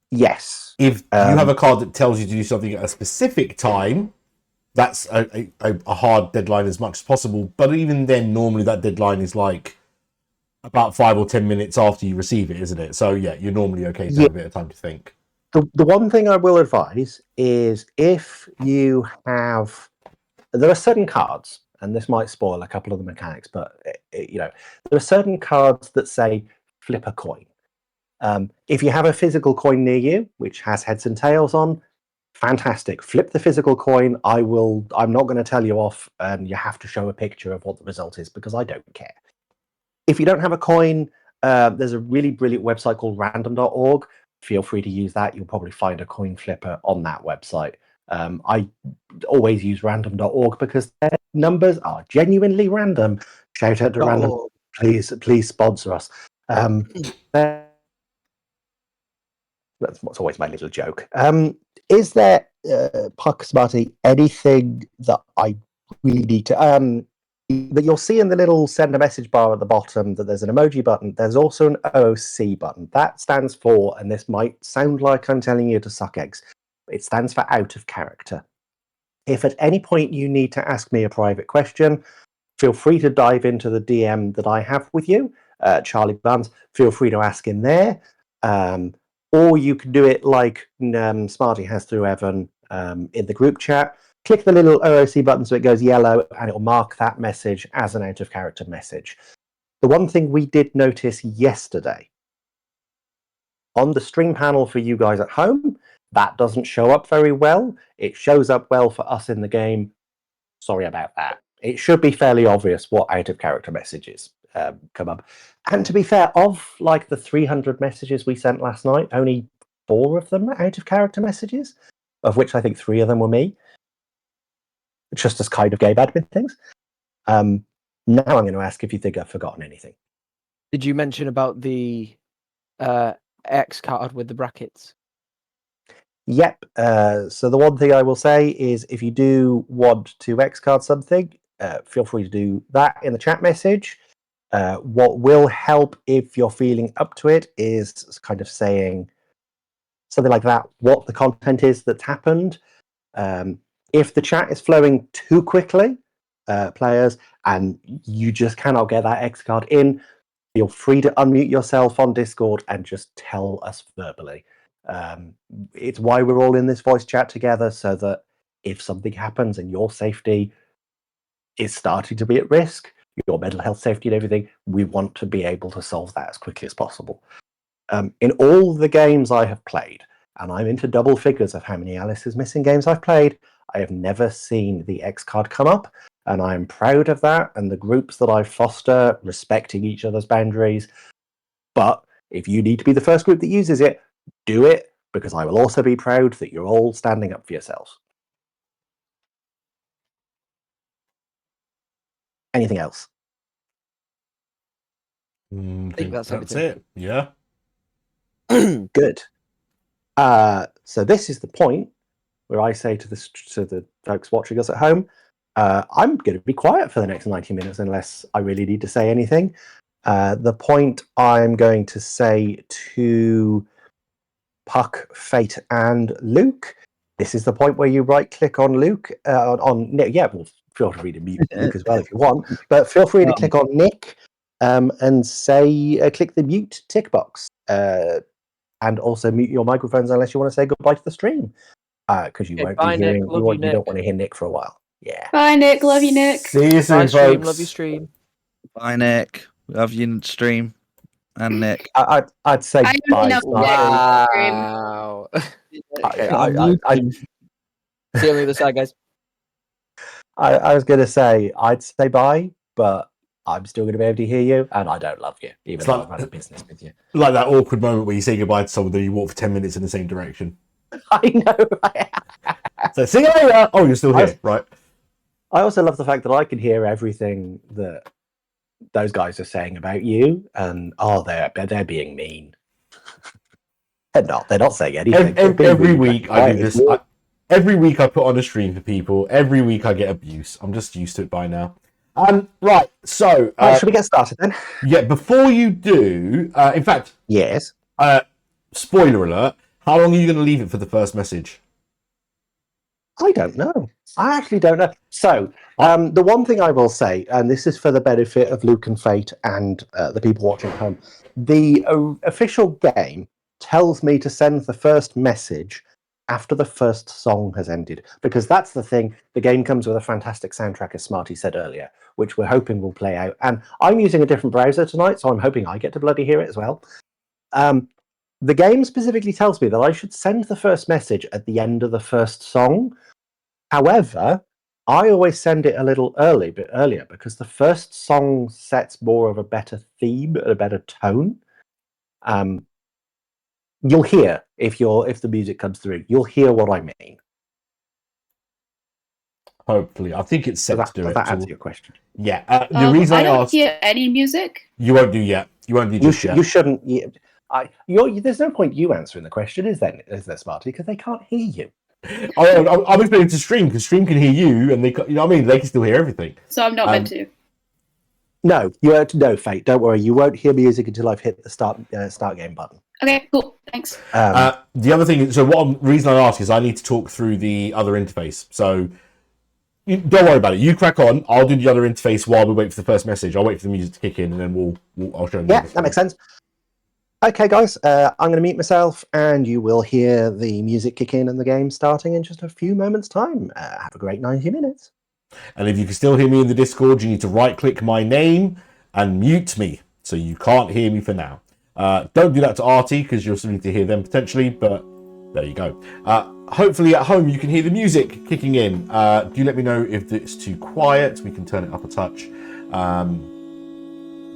Yes. If you have a card that tells you to do something at a specific time, that's a hard deadline as much as possible. But even then, normally that deadline is like about 5 or 10 minutes after you receive it, isn't it? So yeah, you're normally okay to have a bit of time to think. The one thing I will advise is if you have, there are certain cards, and this might spoil a couple of the mechanics, but there are certain cards that say flip a coin. If you have a physical coin near you, which has heads and tails on, fantastic. Flip the physical coin. I'm not going to tell you off, and you have to show a picture of what the result is because I don't care. If you don't have a coin, there's a really brilliant website called random.org. Feel free to use that. You'll probably find a coin flipper on that website. I always use random.org because their numbers are genuinely random. Shout out to Random. Please sponsor us. That's always my little joke. Is there, PARTYCIPATE, anything that I really need to... that you'll see in the little send a message bar at the bottom that there's an emoji button. There's also an OOC button. That stands for, and this might sound like I'm telling you to suck eggs, it stands for out of character. If at any point you need to ask me a private question, feel free to dive into the DM that I have with you, Charlie Barnes. Feel free to ask in there. Or you can do it like Smarty has through Evan in the group chat. Click the little OOC button so it goes yellow, and it will mark that message as an out-of-character message. The one thing we did notice yesterday, on the stream panel for you guys at home, that doesn't show up very well. It shows up well for us in the game. Sorry about that. It should be fairly obvious what out-of-character messages come up. And to be fair, of like the 300 messages we sent last night, only 4 of them are out-of-character messages, of which I think 3 of them were me. Just as kind of game admin things. Now I'm going to ask if you think I've forgotten anything. Did you mention about the X card with the brackets? Yep. So the one thing I will say is if you do want to X card something, feel free to do that in the chat message. What will help if you're feeling up to it is kind of saying something like that, what the content is that's happened. If the chat is flowing too quickly, players, and you just cannot get that X card in, feel free to unmute yourself on Discord and just tell us verbally. It's why we're all in this voice chat together, so that if something happens and your safety is starting to be at risk, your mental health safety and everything, we want to be able to solve that as quickly as possible. In all the games I have played, and I'm into double figures of how many Alice is Missing games I've played, I have never seen the X card come up, and I'm proud of that, and the groups that I foster respecting each other's boundaries. But if you need to be the first group that uses it, do it, because I will also be proud that you're all standing up for yourselves. Anything else? I think that's everything. it. Yeah. Good. So this is the point where I say to the folks watching us at home, I'm going to be quiet for the next 90 minutes unless I really need to say anything. The point I'm going to say to Puck, Fate, and Luke, this is the point where you right-click on Luke, on Nick. Yeah, well, feel free to mute Luke as well if you want, but feel free to click on Nick and say, click the mute tick box. And also mute your microphones unless you want to say goodbye to the stream, because you won't be hearing. You don't want to hear Nick for a while. Yeah. Bye, Nick. Love you, Nick. See you soon, Bye, stream. folks. Love you, stream. Bye, Nick. Love you, stream. And Nick. I'd say I bye. enough Smarty. Wow. See you on the other side, guys. I was going to say I'd say bye, but I'm still going to be able to hear you, and I don't love you, even though I'm running a business with you. Like that awkward moment where you say goodbye to someone, then you walk for 10 minutes in the same direction. I know. So see you later. Oh, you're still here, right? I also love the fact that I can hear everything that those guys are saying about you, and they're being mean. They're not. They're not saying anything. Every week I do It's this. Every week I put on a stream for people. Every week I get abuse. I'm just used to it by now. Right. So, should we get started then? Yeah. Before you do, in fact, Yes. spoiler alert. How long are you going to leave it for the first message? I don't know. I actually don't know. So, the one thing I will say, and this is for the benefit of Luke and Fate and the people watching at home, the official game tells me to send the first message after the first song has ended, because that's the thing. The game comes with a fantastic soundtrack, as Smarty said earlier, which we're hoping will play out. And I'm using a different browser tonight, so I'm hoping I get to bloody hear it as well. The game specifically tells me that I should send the first message at the end of the first song. However, I always send it a little bit earlier, because the first song sets more of a better theme and a better tone. You'll hear if the music comes through. You'll hear what I mean. Hopefully, I think it's set to do Does it. that answer your question? Yeah. The reason I don't asked, hear any music. you won't do yet. You won't do just yet. You shouldn't. There's no point you answering the question, is there, Smarty? Because they can't hear you. I'm explaining to Stream, because Stream can hear you, and you know what I mean. They can still hear everything. So I'm not meant to. No, no, Fate. Don't worry. You won't hear music until I've hit the start game button. Okay, cool. Thanks. The other thing is, so reason I ask is I need to talk through the other interface. So don't worry about it. You crack on. I'll do the other interface while we wait for the first message. I'll wait for the music to kick in, and then I'll show them. Yeah, that makes sense. Okay, guys, I'm going to mute myself, and you will hear the music kick in and the game starting in just a few moments' time. Have a great 90 minutes. And if you can still hear me in the Discord, you need to right-click my name and mute me, so you can't hear me for now. Don't do that to Artie, because you'll still need to hear them potentially, but there you go. Hopefully at home you can hear the music kicking in. Do let me know if it's too quiet. We can turn it up a touch.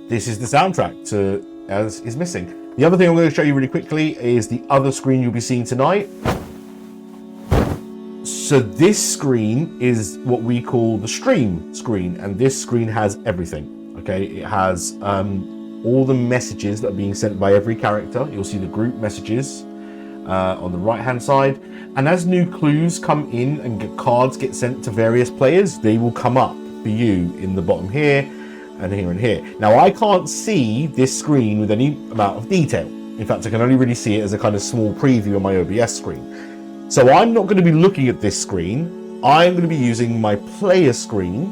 This is the soundtrack to As Is Missing. The other thing I'm going to show you really quickly is the other screen you'll be seeing tonight. So this screen is what we call the stream screen, and this screen has everything. Okay, it has all the messages that are being sent by every character. You'll see the group messages on the right hand side, and as new clues come in and cards get sent to various players, they will come up for you in the bottom here and here and here. Now I can't see this screen with any amount of detail. In fact, I can only really see it as a kind of small preview on my OBS screen. So I'm not going to be looking at this screen. I'm going to be using my player screen,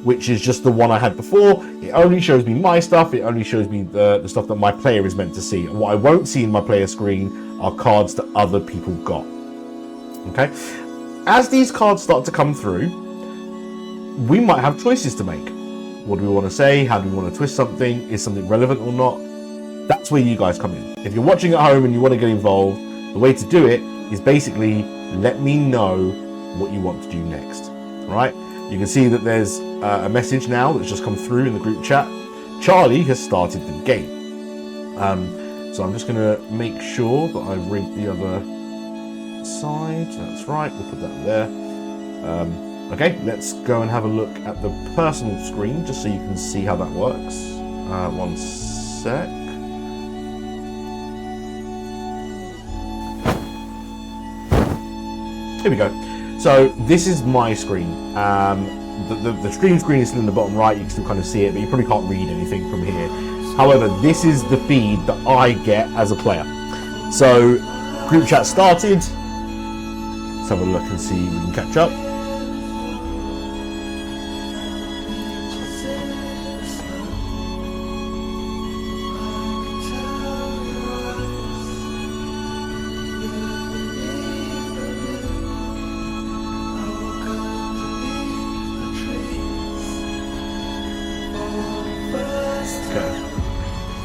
which is just the one I had before. It only shows me my stuff. It only shows me the stuff that my player is meant to see. And what I won't see in my player screen are cards that other people got. Okay? As these cards start to come through, we might have choices to make. What do we want to say? How do we want to twist something? Is something relevant or not? That's where you guys come in. If you're watching at home and you want to get involved, the way to do it is basically let me know what you want to do next. Right? You can see that there's a message now that's just come through in the group chat. Charlie has started the game. So I'm just going to make sure that I've rigged the other side. That's right, we'll put that there. Okay, let's go and have a look at the personal screen just so you can see how that works. One sec. Here we go. So this is my screen. The stream screen is still in the bottom right. You can still kind of see it, but you probably can't read anything from here. However, this is the feed that I get as a player. So group chat started. Let's have a look and see if we can catch up.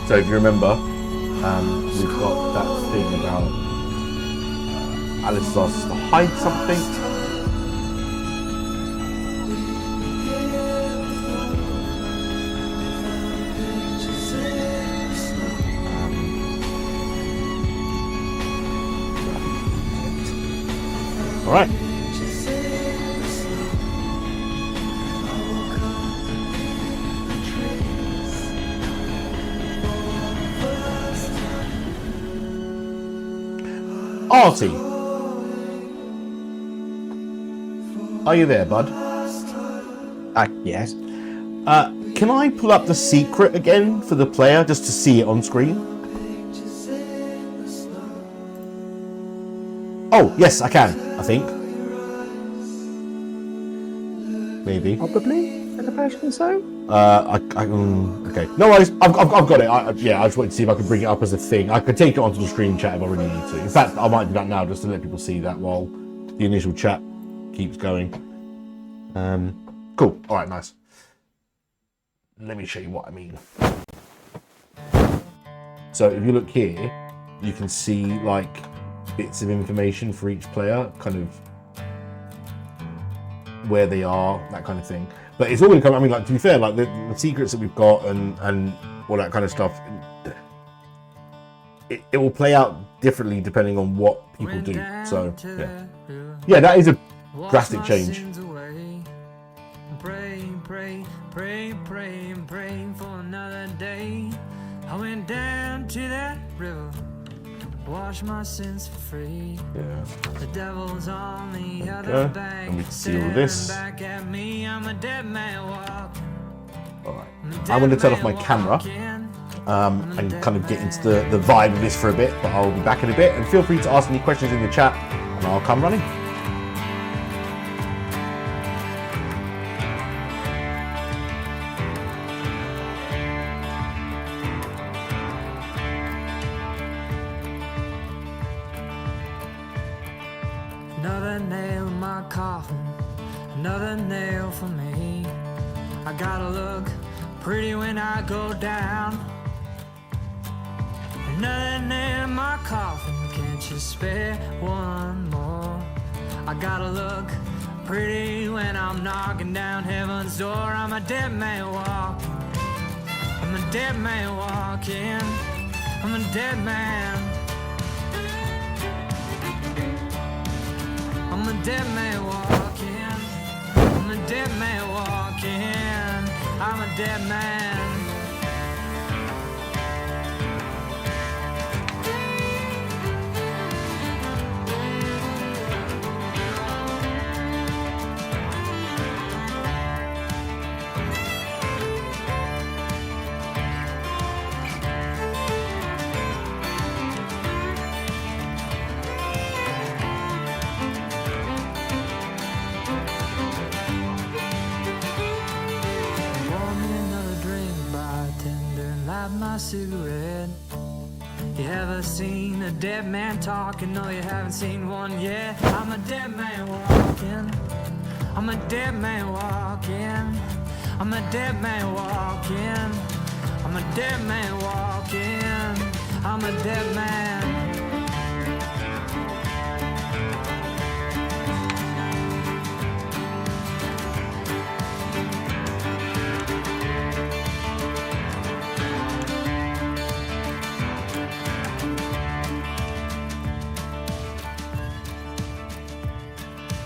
So if you remember, we've got that thing about Alice asks us to hide something. All right. Artie. Are you there, bud? Yes. Can I pull up the secret again for the player just to see it on screen? Oh, yes, I can, I think. Maybe. Probably, I'd imagine so. Okay. No worries, I've got it. I just wanted to see if I could bring it up as a thing. I could take it onto the screen chat if I really need to. In fact, I might do that now just to let people see that while the initial chat keeps going. Cool. All right, nice. Let me show you what I mean. So if you look here, you can see like bits of information for each player, kind of where they are, that kind of thing. But it's all going to come, I mean, like, to be fair, like the secrets that we've got and all that kind of stuff, it will play out differently depending on what people do. So yeah, that is a drastic change. Pray for another day. I went down to that river, wash my sins for free. Yeah. The devil's on the other bank. And we can see all this. Back at me, I'm a dead man walking. Alright. I'm going to turn off my camera and kind of get into the vibe of this for a bit, but I'll be back in a bit. And feel free to ask any questions in the chat and I'll come running. Another nail in my coffin, another nail for me. I gotta look pretty when I go down. Another nail in my coffin, can't you spare one more? I gotta look pretty when I'm knocking down heaven's door. I'm a dead man walking, I'm a dead man walking, I'm a dead man. I'm a dead man walking, I'm a dead man walking, I'm a dead man. My cigarette. You ever seen a dead man talking? No, you haven't seen one yet. I'm a dead man walking, I'm a dead man walking, I'm a dead man walking, I'm a dead man walking, I'm a dead man.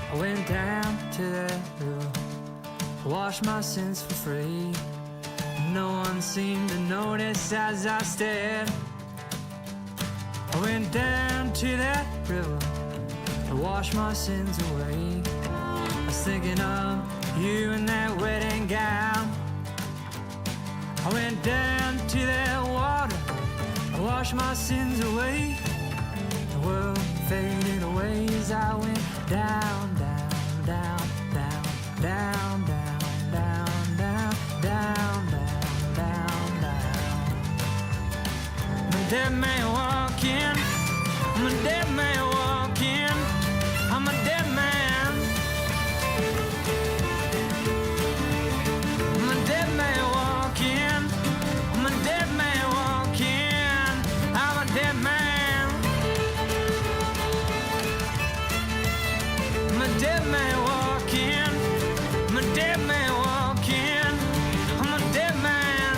I went down to that river, washed my sins for free. No one seemed to notice as I stared. I went down to that river to wash my sins away. I was thinking of you in that wedding gown. I went down to that water, I washed my sins away. The world faded away as I went down, down, down, down, down, down, down, down, down, down, down, down. I'm a dead man walking, I'm a dead man walking, I'm a dead man. I'm a dead man walking, I'm a dead man walking, I'm a dead man. I'm a dead man walking, I'm a dead man walking, I'm a dead man.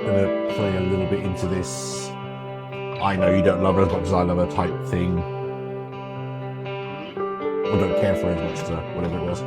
gonna play a little bit into this I know you don't love her as much as I love her type thing. Or don't care for her as much as her, whatever it was.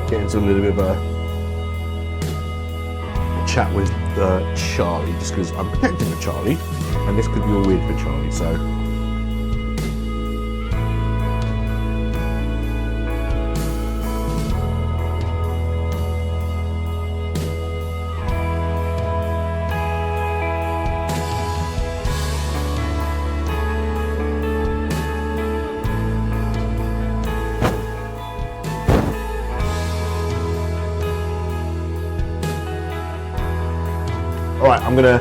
Get into a little bit of a chat with Charlie, just because I'm protecting the Charlie, and this could be all weird for Charlie, so. Alright, I'm going to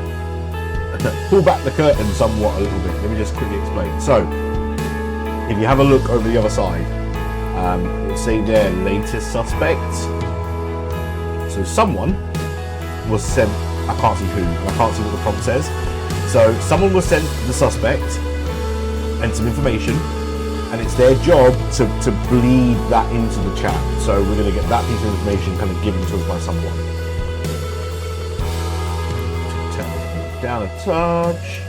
pull back the curtain somewhat a little bit. Let me just quickly explain. So, if you have a look over the other side, it'll say there, latest suspect. So someone was sent, I can't see who, I can't see what the prompt says. So someone was sent the suspect and some information, and it's their job to bleed that into the chat. So we're going to get that piece of information kind of given to us by someone. Down a touch.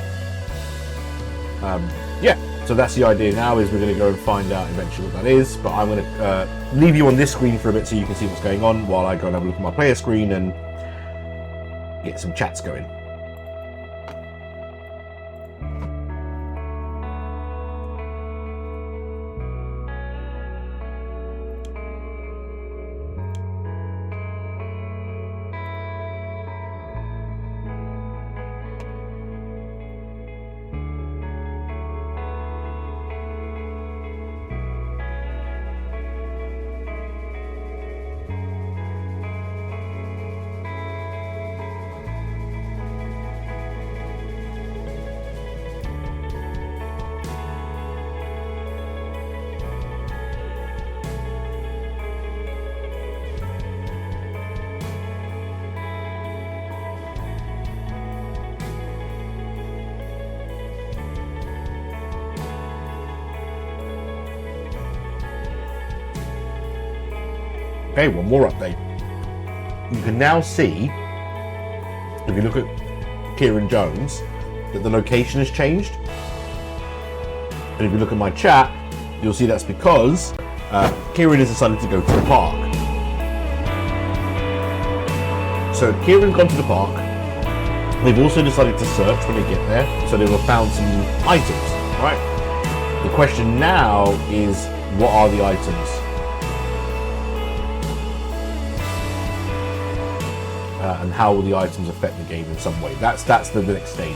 Yeah, so that's the idea now, is we're going to go and find out eventually what that is, but I'm going to leave you on this screen for a bit so you can see what's going on while I go and have a look at my player screen and get some chats going. Okay, one more update. You can now see, if you look at Kieran Jones, that the location has changed. And if you look at my chat, you'll see that's because Kieran has decided to go to the park. So Kieran's gone to the park. They've also decided to search when they get there, so they will have found some items, right? The question now is, what are the items? And how will the items affect the game in some way? That's the next stage.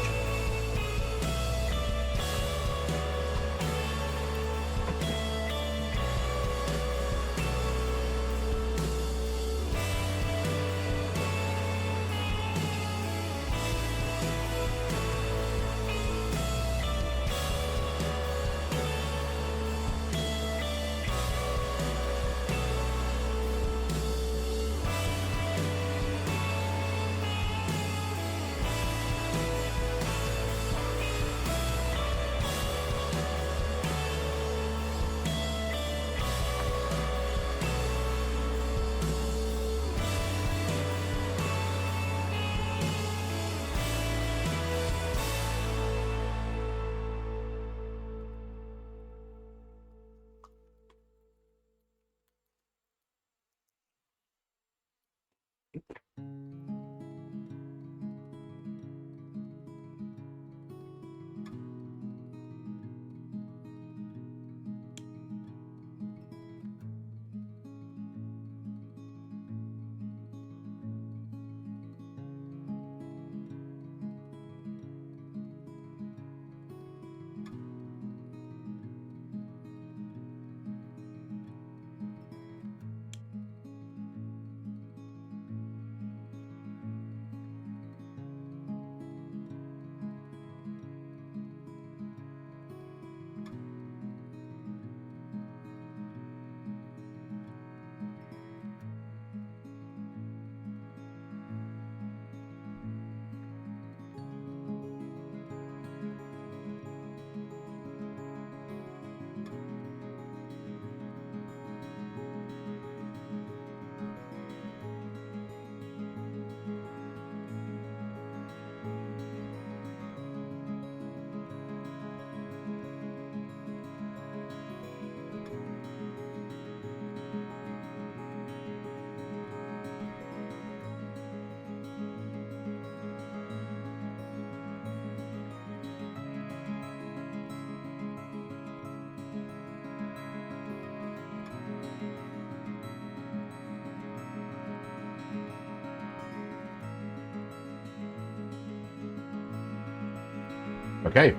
Okay.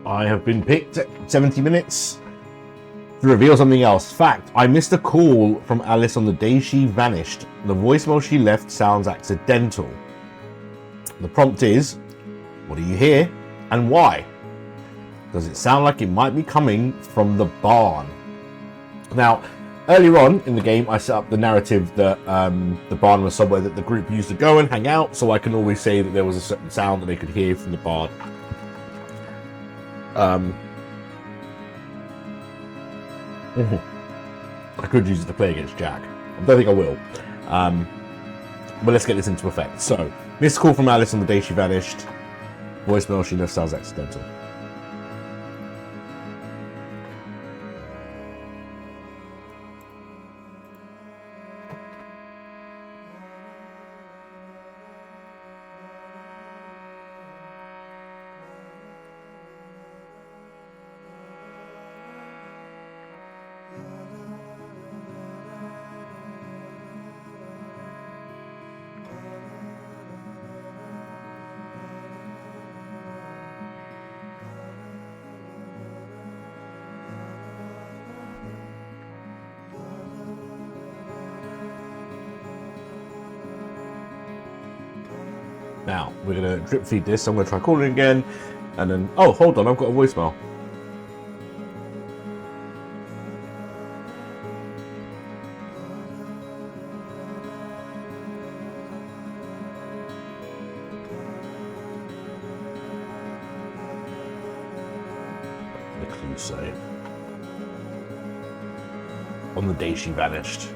I have been picked at 70 minutes to reveal something else. Fact, I missed a call from Alice on the day she vanished. The voicemail she left sounds accidental. The prompt is, what do you hear and why? Does it sound like it might be coming from the barn? Now, earlier on in the game, I set up the narrative that the barn was somewhere that the group used to go and hang out, so I can always say that there was a certain sound that they could hear from the barn. I could use it to play against Jack. I don't think I will. But let's get this into effect. So, missed call from Alice on the day she vanished. Voicemail she left sounds accidental. Now, we're going to drip feed this. I'm going to try calling again. And then, oh, hold on, I've got a voicemail. The clue say. On the day she vanished.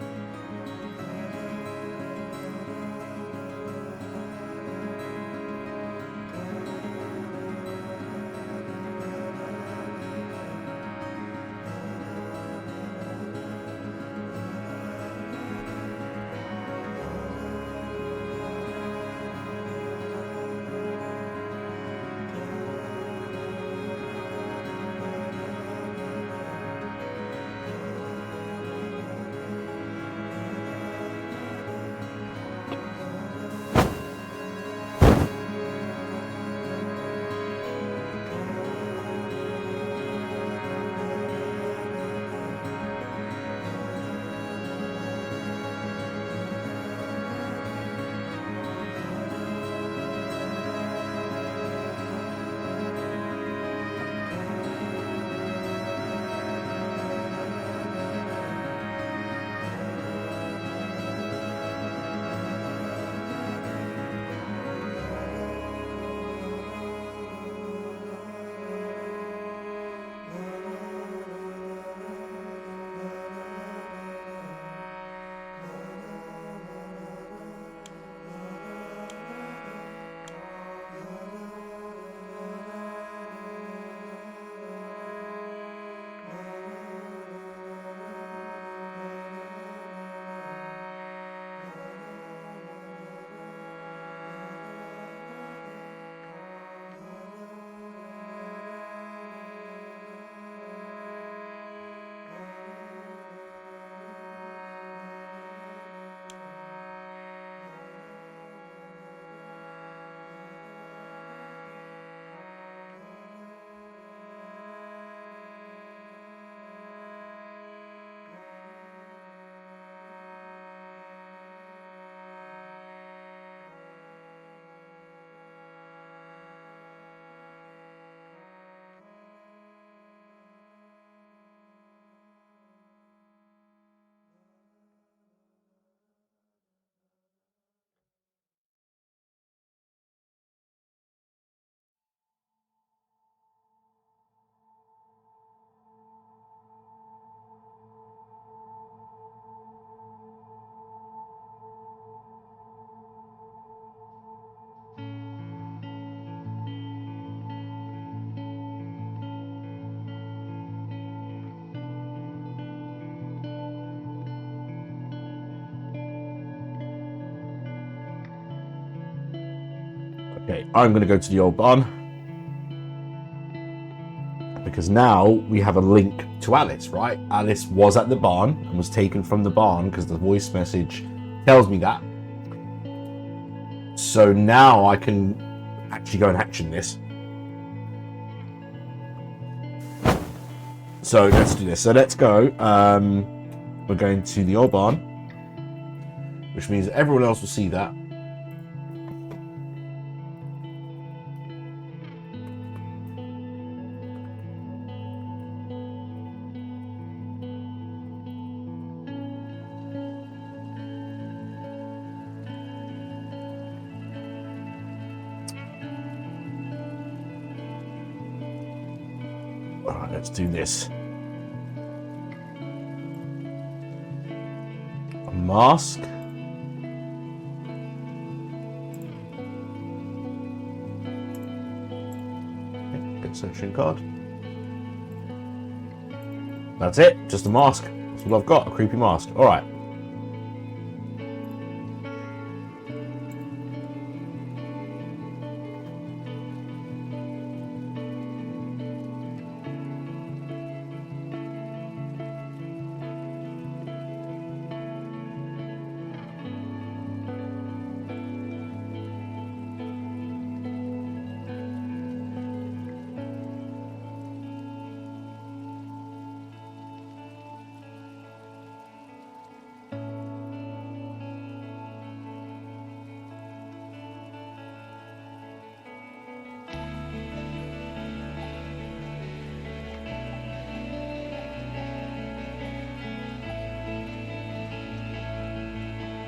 Okay, I'm going to go to the old barn. Because now we have a link to Alice, right? Alice was at the barn and was taken from the barn because the voice message tells me that. So now I can actually go and action this. So let's do this. So let's go. We're going to the old barn, which means everyone else will see that. All right, let's do this. A mask. Get section card. That's it. Just a mask. That's what I've got. A creepy mask. All right.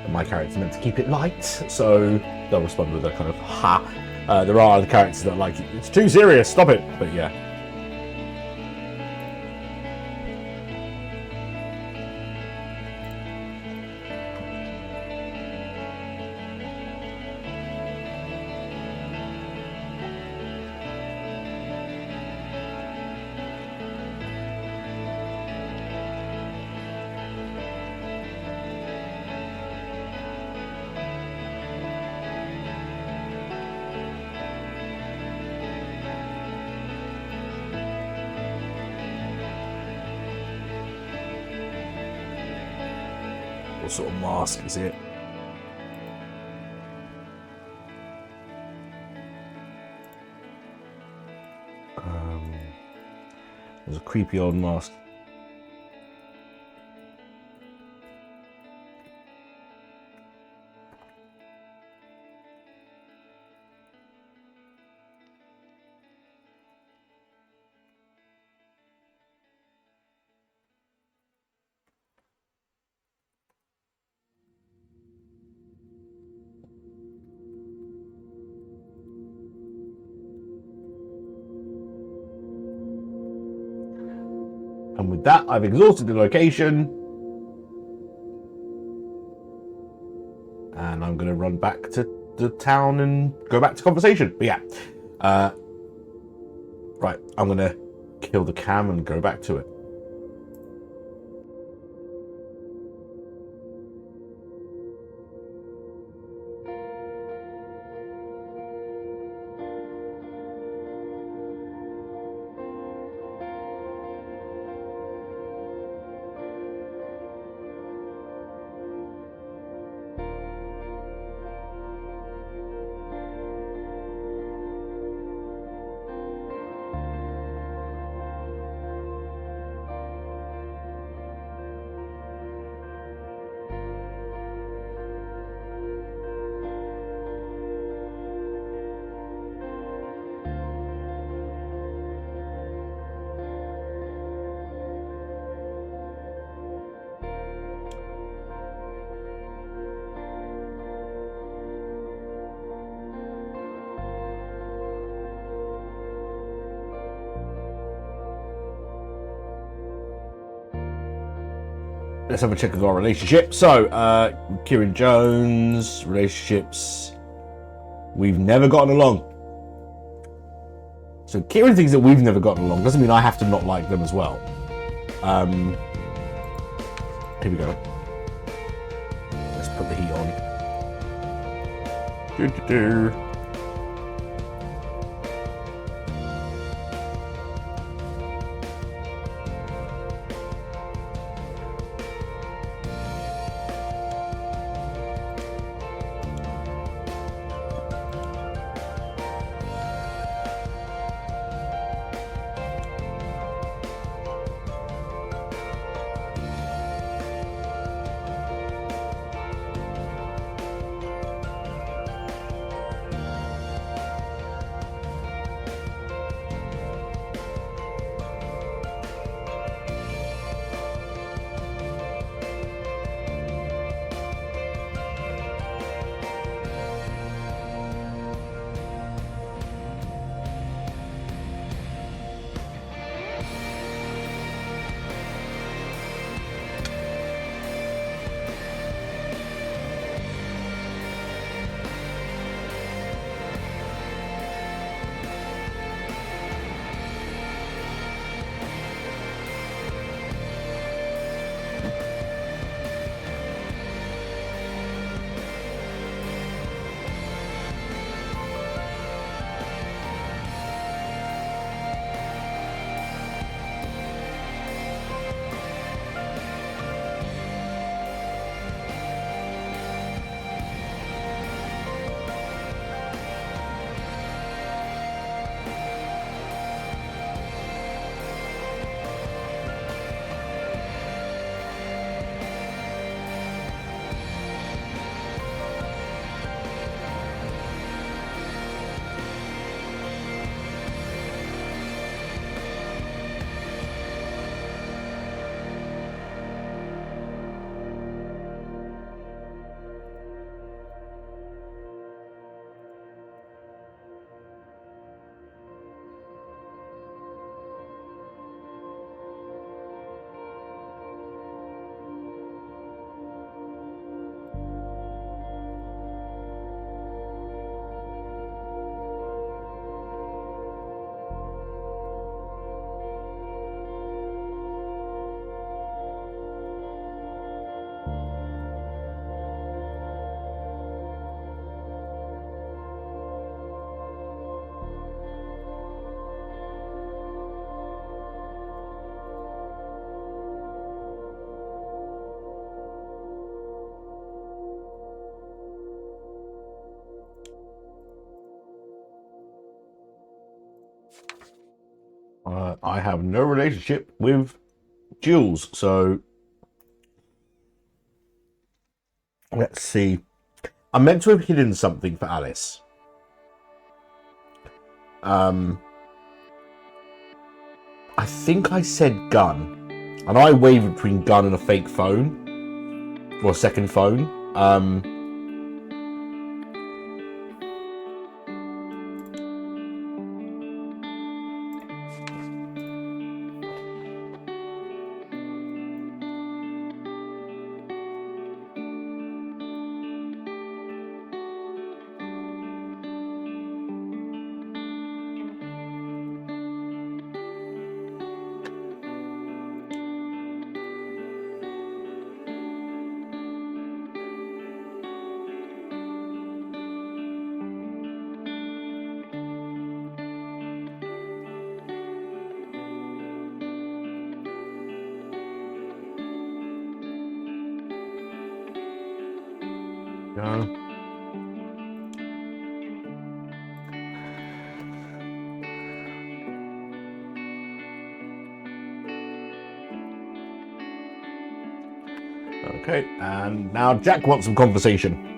My character's meant to keep it light, so they'll respond with a kind of ha. There are other characters that are like, it's too serious, stop it. But yeah. What sort of mask is it? There's a creepy old mask. And with that, I've exhausted the location. And I'm going to run back to the town and go back to conversation. But yeah. Right, I'm going to kill the cam and go back to it. Let's have a check of our relationship. So, Kieran Jones, relationships. We've never gotten along. So Kieran thinks that we've never gotten along. Doesn't mean I have to not like them as well. Here we go. Let's put the heat on. I have no relationship with Jules, so let's see. I meant to have hidden something for Alice. I think I said gun, and I wavered between gun and a fake phone, or a second phone. No. Okay, and now Jack wants some conversation.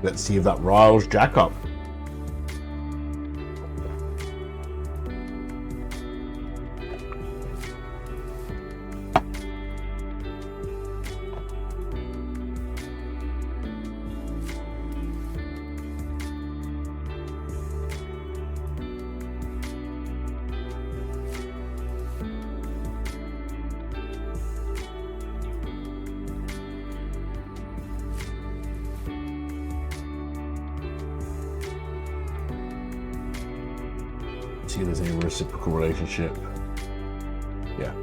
Let's see if that riles Jack up. See if there's any reciprocal relationship. Yeah.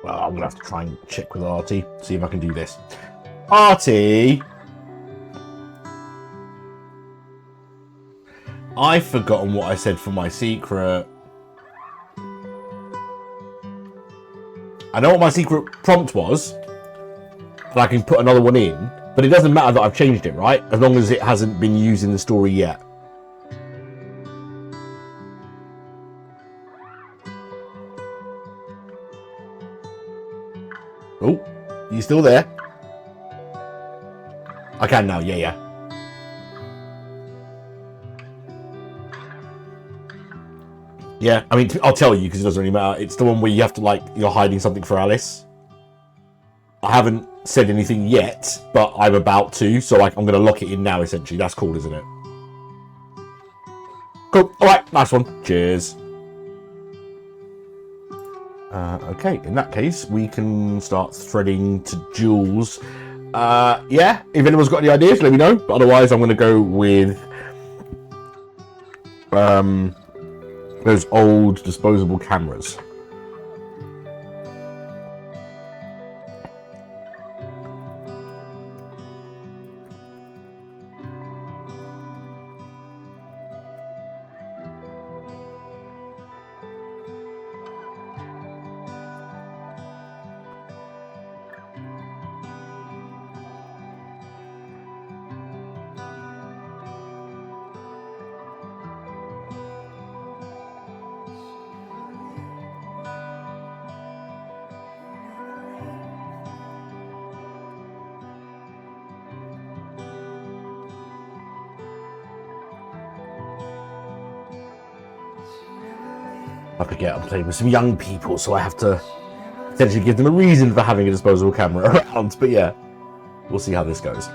Well, I'm gonna have to try and check with Artie, see if I can do this. Artie! I've forgotten what I said for my secret. I know what my secret prompt was, and I can put another one in, but it doesn't matter that I've changed it, right? As long as it hasn't been used in the story yet. Oh, you still there? I can now, yeah. Yeah, I mean, I'll tell you because it doesn't really matter. It's the one where you have to, like, you're hiding something for Alice. I haven't said anything yet, but I'm about to, so I'm going to lock it in now, essentially. That's cool, isn't it? Cool. All right, nice one. Cheers. Okay, in that case, we can start threading to Jules. Yeah, if anyone's got any ideas, let me know. But otherwise, I'm going to go with those old disposable cameras. I forget I'm playing with some young people, so I have to potentially give them a reason for having a disposable camera around. But yeah, we'll see how this goes.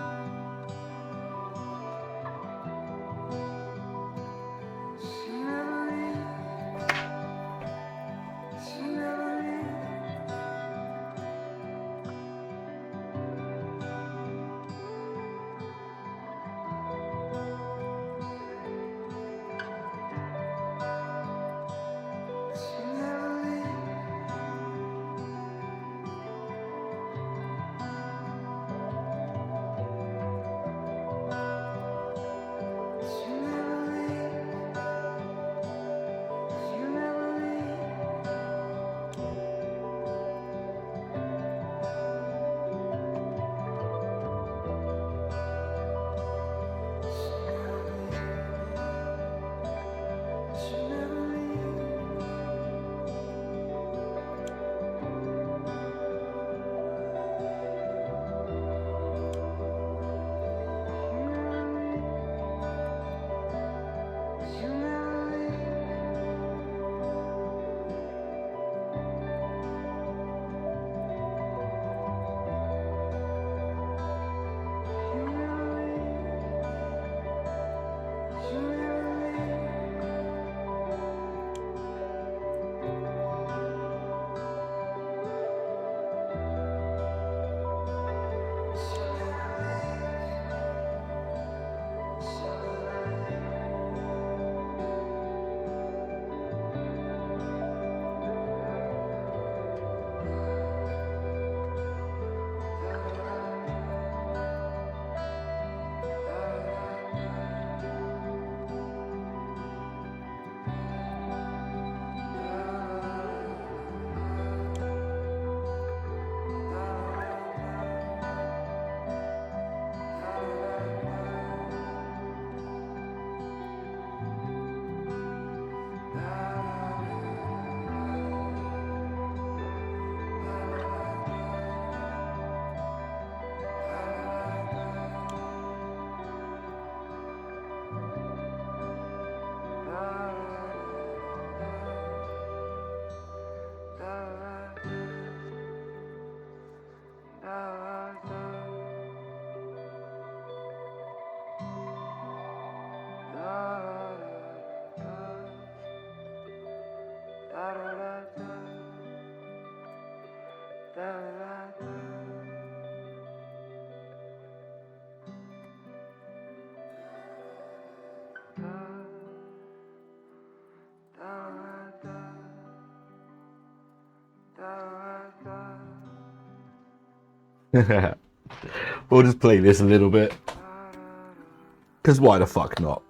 We'll just play this a little bit. Because why the fuck not?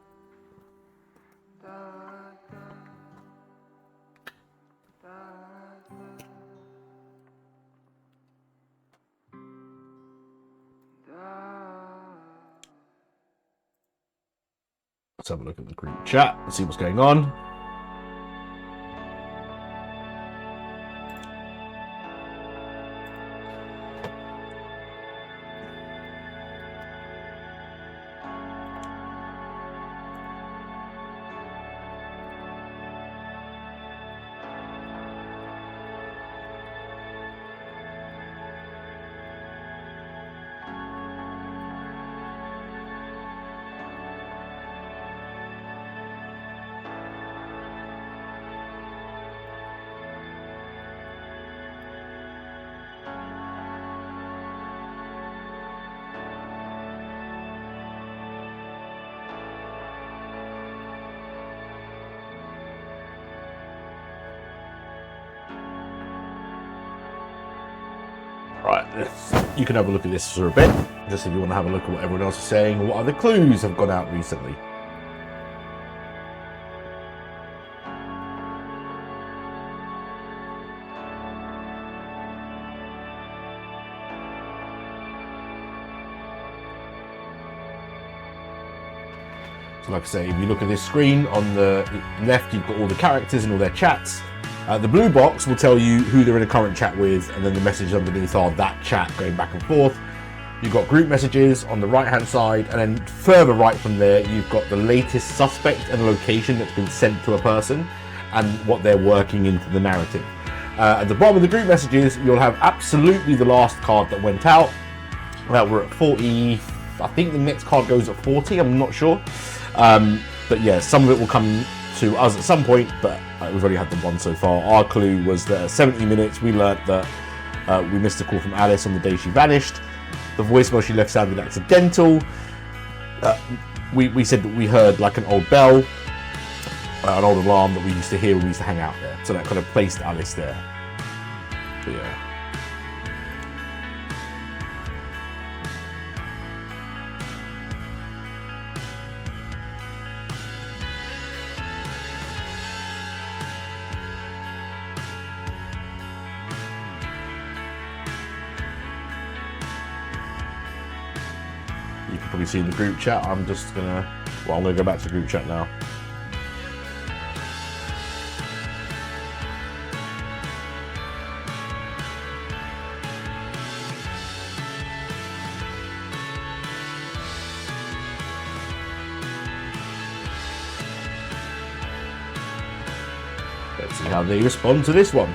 Let's have a look at the group chat and see what's going on. Right, you can have a look at this for a bit, just if you want to have a look at what everyone else is saying, or what other clues have gone out recently. So like I say, if you look at this screen, on the left you've got all the characters and all their chats. The blue box will tell you who they're in a current chat with, and then the messages underneath are that chat going back and forth. You've got group messages on the right hand side, and then further right from there you've got the latest suspect and location that's been sent to a person. and what they're working into the narrative. At the bottom of the group messages, you'll have absolutely the last card that went out. We're at 40. I think the next card goes at 40. I'm not sure. But yeah, some of it will come to us at some point, but we've already had the one so far. Our clue was that at 70 minutes, we learnt that we missed a call from Alice on the day she vanished. The voicemail she left sounded accidental. We said that we heard like an old bell, an old alarm that we used to hear when we used to hang out there. So that kind of placed Alice there. But yeah. You can probably see in the group chat. I'm gonna go back to the group chat now. Let's see how they respond to this one.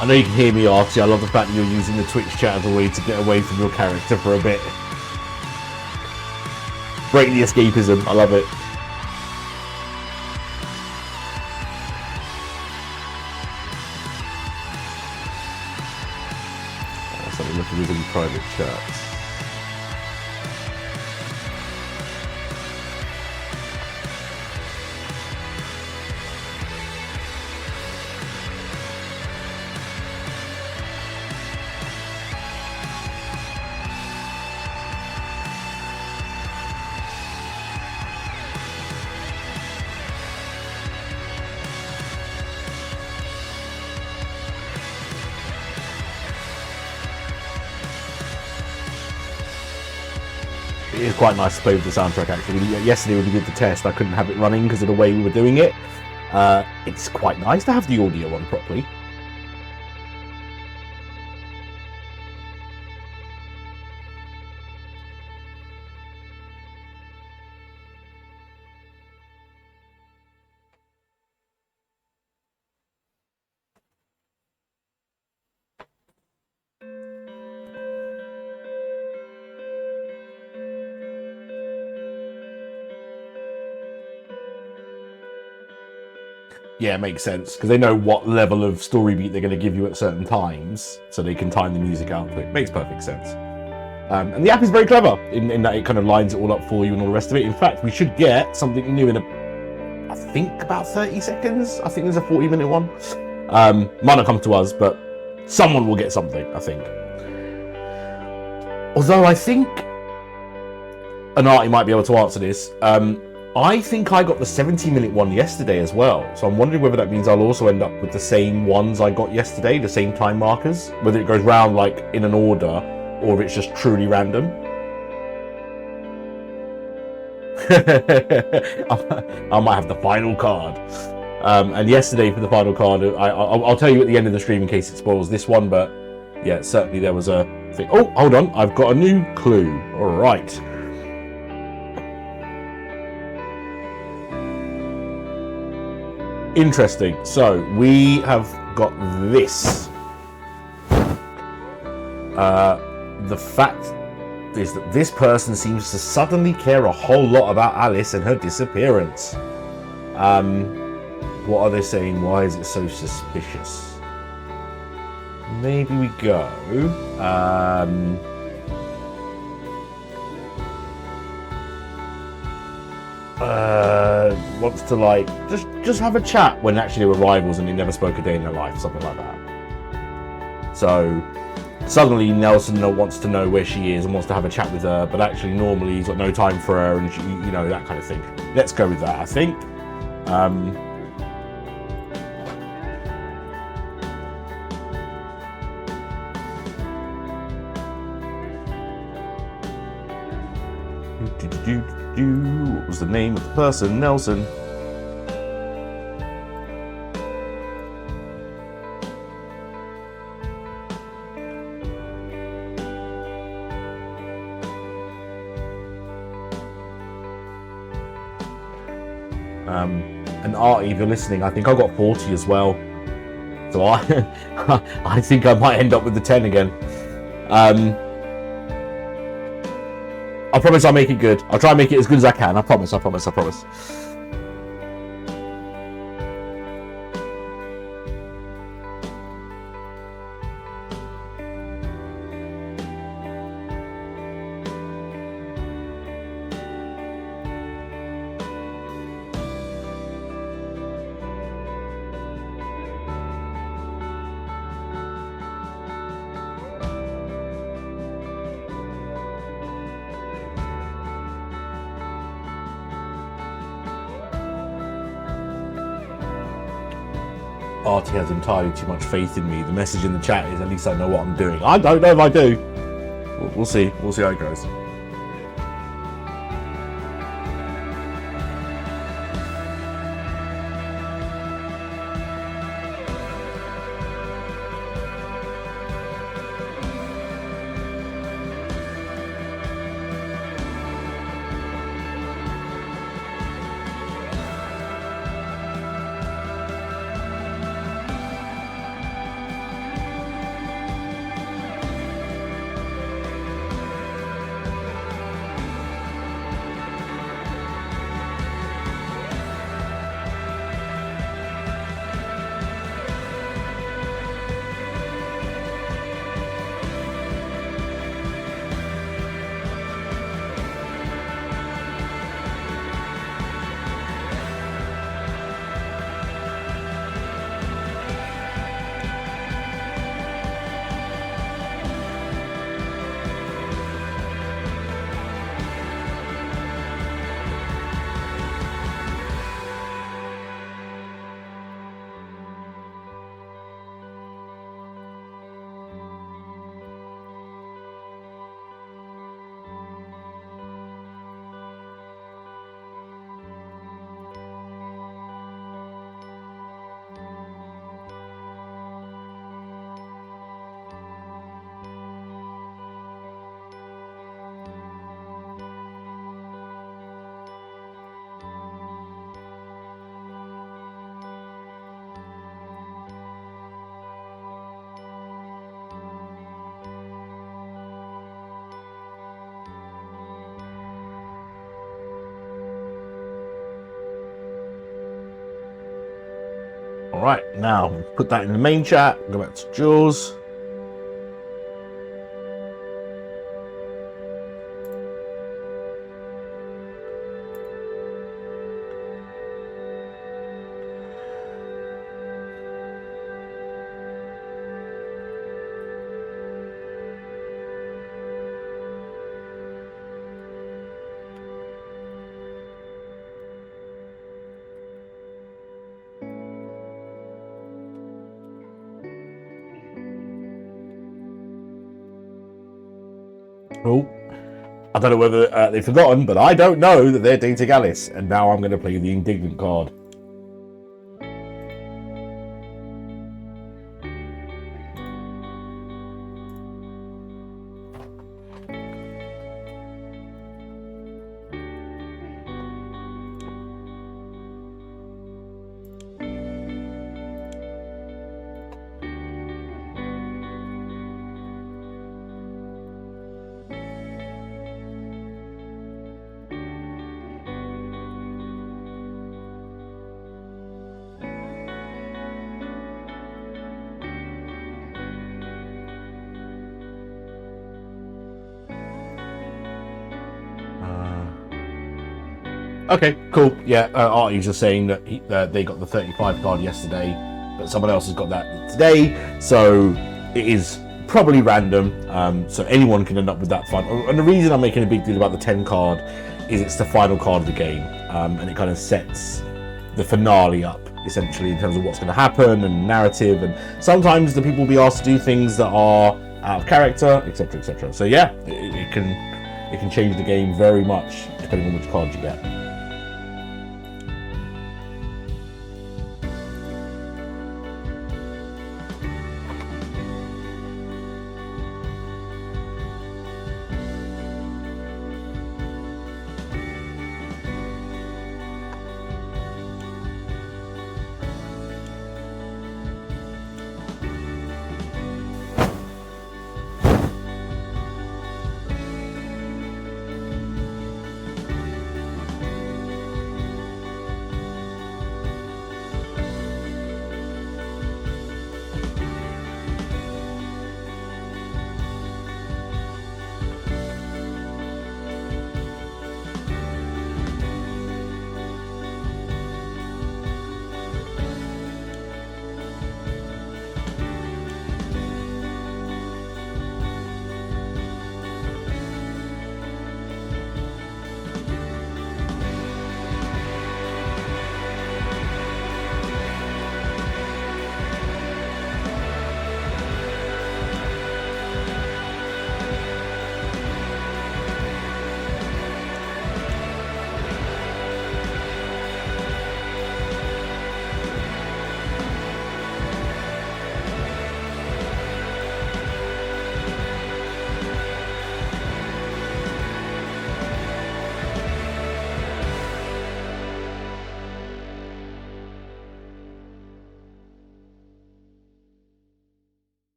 I know you can hear me, Artie. I love the fact that you're using the Twitch chat as a way to get away from your character for a bit. Break the escapism. I love it. Let's have a look at these in private chats. it is quite nice to play with the soundtrack, actually. Yesterday when we did the test, I couldn't have it running because of the way we were doing it. It's quite nice to have the audio on properly. Yeah, it makes sense, because they know what level of story beat they're going to give you at certain times, so they can time the music out. It makes perfect sense. And the app is very clever in that it kind of lines it all up for you and all the rest of it. In fact, we should get something new in I think about 30 seconds. I think there's a 40-minute one. Might not come to us, but someone will get something, I think. Although I think, and Artie might be able to answer this, I think I got the 70-minute one yesterday as well, so I'm wondering whether that means I'll also end up with the same ones I got yesterday, the same time markers, whether it goes round like in an order, or if it's just truly random. I might have the final card. And yesterday for the final card, I'll tell you at the end of the stream in case it spoils this one, but yeah, certainly there was a thing. Oh, hold on, I've got a new clue. All right. Interesting. So we have got this. The fact is that this person seems to suddenly care a whole lot about Alice and her disappearance. What are they saying? Why is it so suspicious? Maybe we go. Wants to like just have a chat when actually they were rivals and they never spoke a day in their life, something like that. So suddenly Nelson wants to know where she is and wants to have a chat with her, but actually normally he's got no time for her, and she, you know, that kind of thing. Let's go with that, I think. What was the name of the person? Nelson. And Artie, if you're listening, I think I got 40 as well. So I think I might end up with the 10 again. I promise I'll make it good. I'll try and make it as good as I can. I promise. Artie has entirely too much faith in me. The message in the chat is, at least I know what I'm doing. I don't know if I do. We'll see. We'll see how it goes. All right, now put that in the main chat. Go back to Jules. Oh, I don't know whether they've forgotten, but I don't know that they're dating Alice, and now I'm going to play the indignant card. Okay, cool. Yeah, Artie's just saying that they got the 35 card yesterday, but someone else has got that today, so it is probably random, so anyone can end up with that fun. And the reason I'm making a big deal about the 10 card is it's the final card of the game, and it kind of sets the finale up, essentially, in terms of what's going to happen and narrative, and sometimes the people will be asked to do things that are out of character, etc, etc. So yeah, it can change the game very much, depending on which card you get.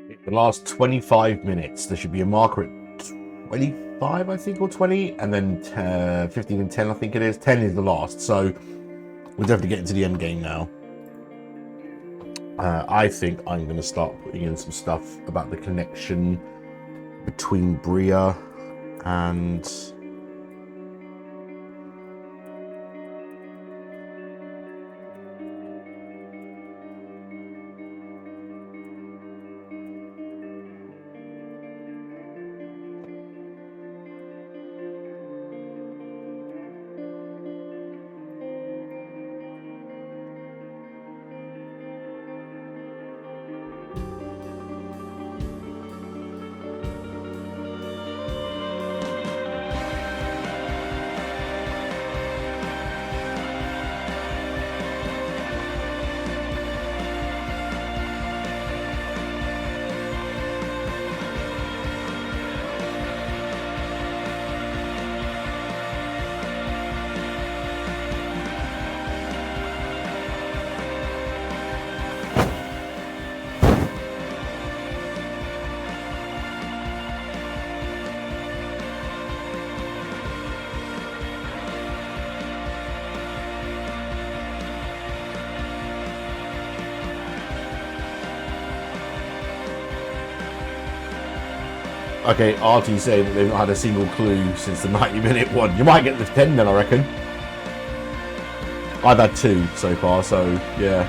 The last 25 minutes. There should be a marker at 25, I think, or 20, and then 15 and 10, I think it is. 10 is the last, so we're definitely getting to the end game now. I think I'm going to start putting in some stuff about the connection between Bria and... Okay, Artie's saying that they've not had a single clue since the 90-minute one. You might get the 10 then, I reckon. I've had 2 so far, so yeah.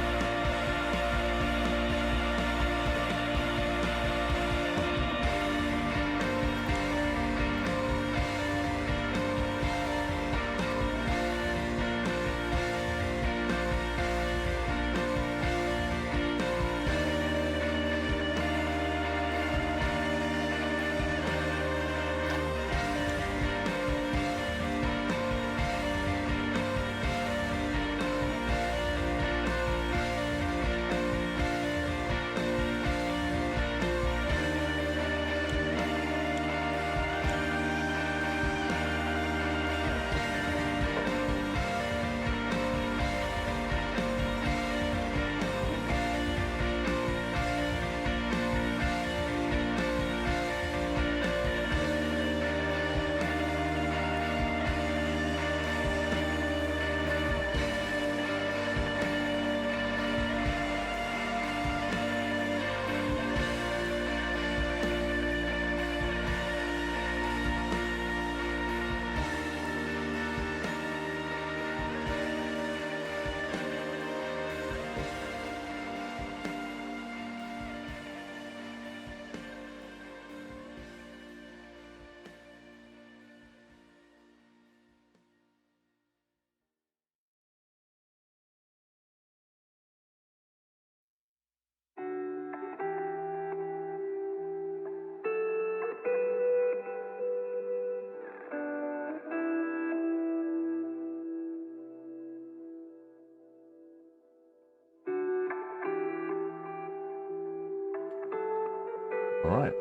Alright.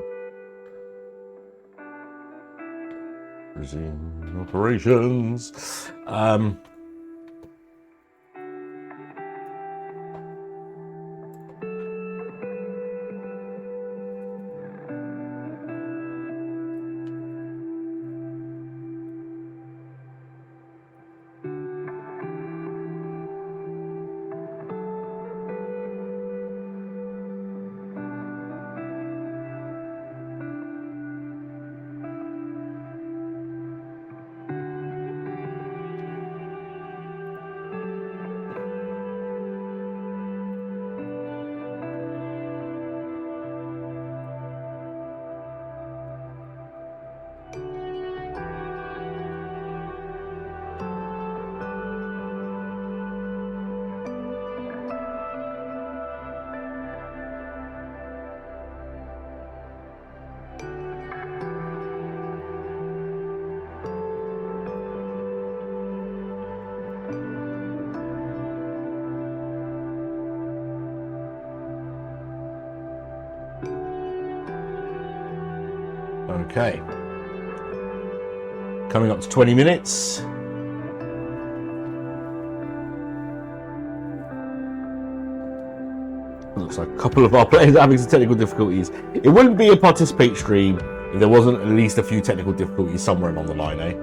Resume operations. Okay. Coming up to 20 minutes. Looks like a couple of our players are having some technical difficulties. It wouldn't be a participate stream if there wasn't at least a few technical difficulties somewhere along the line, eh?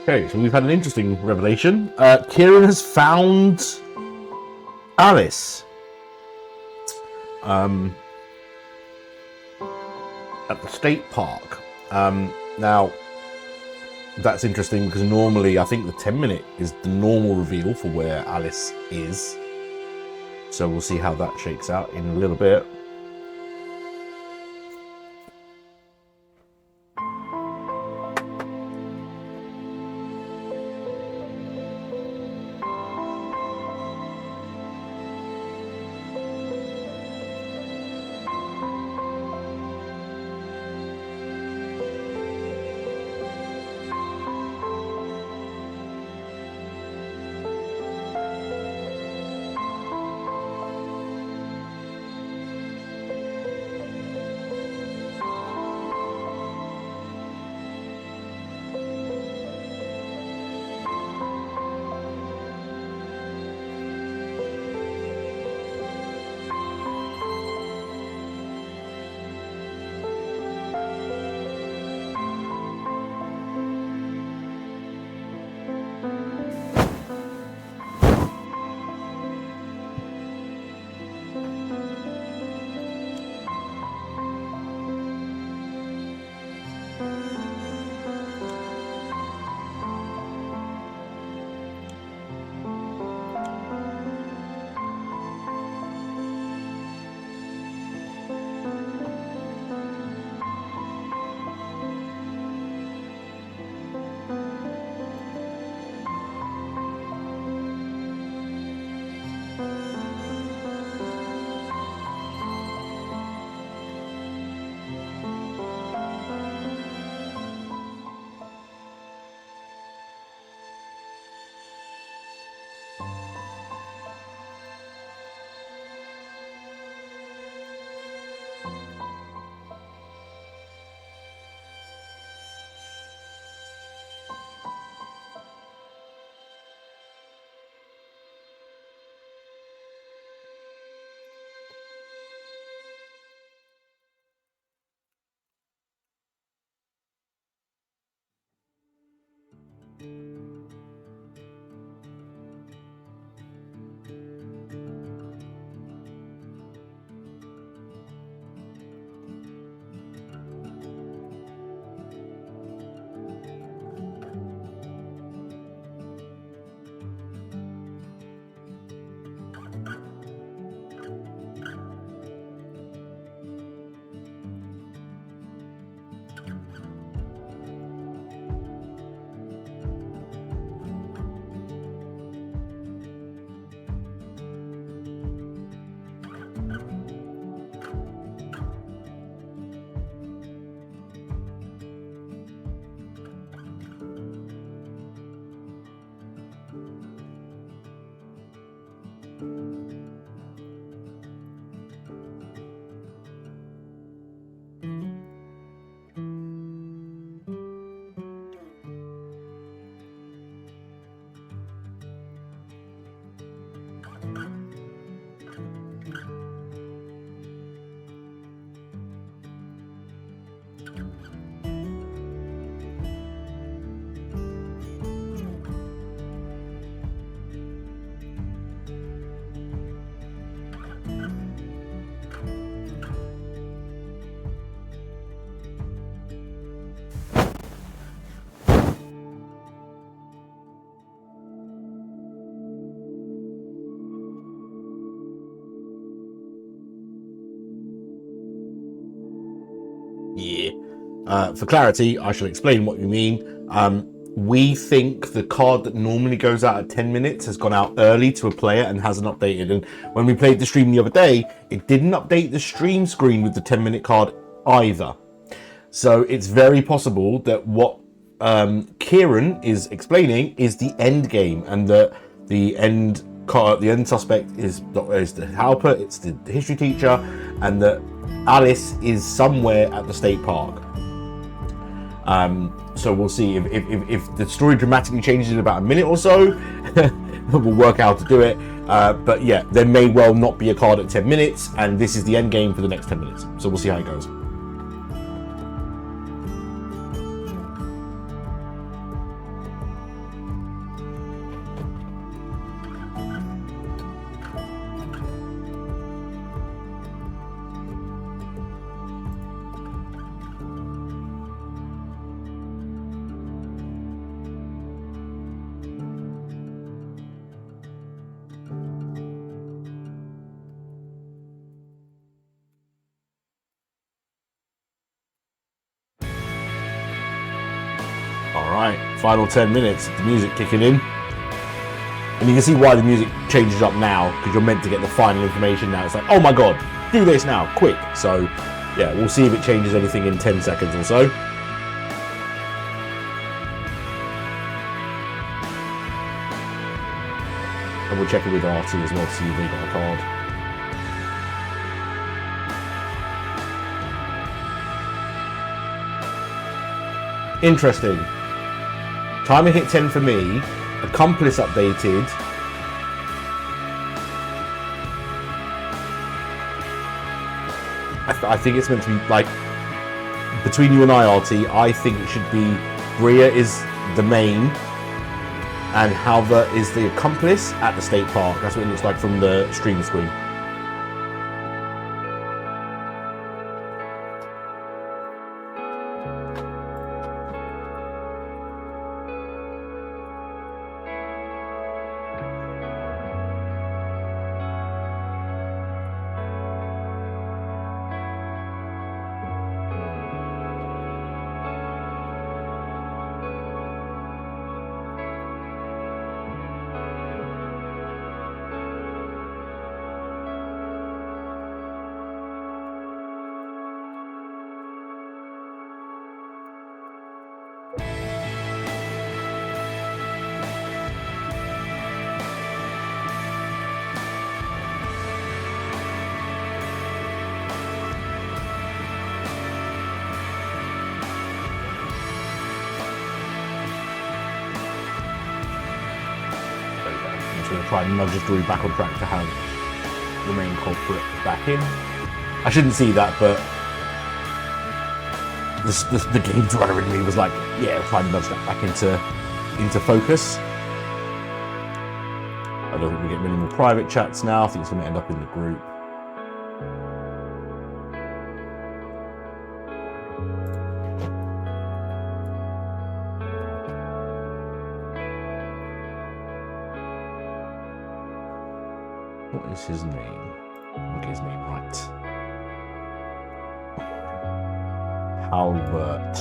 Okay, so we've had an interesting revelation. Kieran has found Alice. at the state park. Now, that's interesting because normally I think the 10-minute is the normal reveal for where Alice is. So we'll see how that shakes out in a little bit. Yeah. For clarity, I shall explain what you mean. We think the card that normally goes out at 10 minutes has gone out early to a player and hasn't updated. And when we played the stream the other day, it didn't update the stream screen with the 10-minute card either. So it's very possible that what Kieran is explaining is the end game, and that the end card, the end suspect is the helper, it's the history teacher, and that Alice is somewhere at the state park. So we'll see if the story dramatically changes in about a minute or so. We'll work out how to do it. But yeah, there may well not be a card at 10 minutes, and this is the end game for the next 10 minutes. So we'll see how it goes. Right, final 10 minutes, the music kicking in. And you can see why the music changes up now, because you're meant to get the final information now. It's like, oh my god, do this now, quick. So, yeah, we'll see if it changes anything in 10 seconds or so. And we'll check it with RT as well to see if they got a card. Interesting. Timer hit 10 for me. Accomplice updated. I think it's meant to be like between you and I, RT. I think it should be Bria is the main and Halva is the accomplice at the state park. That's what it looks like from the stream screen. Going to try and nudge the story back on track to have the main culprit back in. I shouldn't see that, but the games runner in me was like, yeah, try and nudge that back into focus. I don't think we get many more private chats now. I think it's going to end up in the group. What is his name? I'll get his name right. Halbert.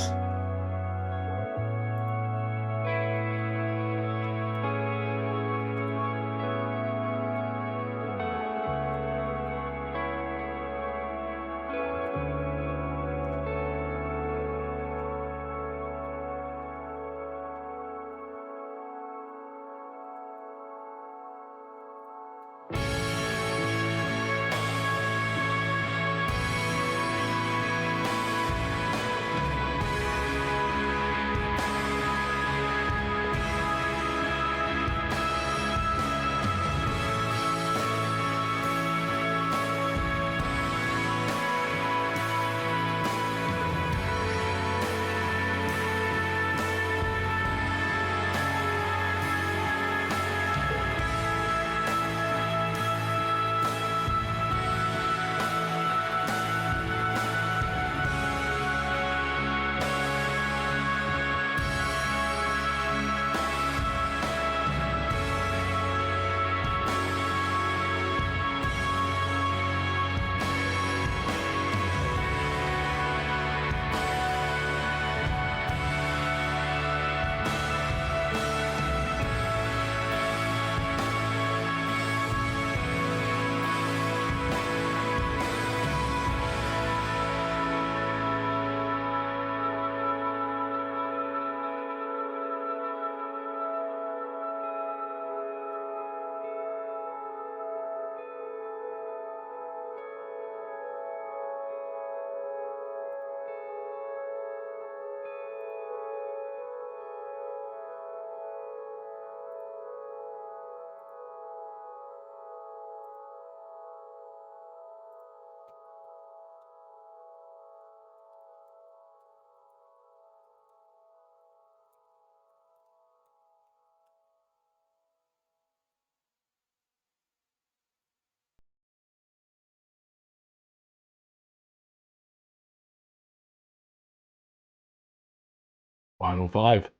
Final 5.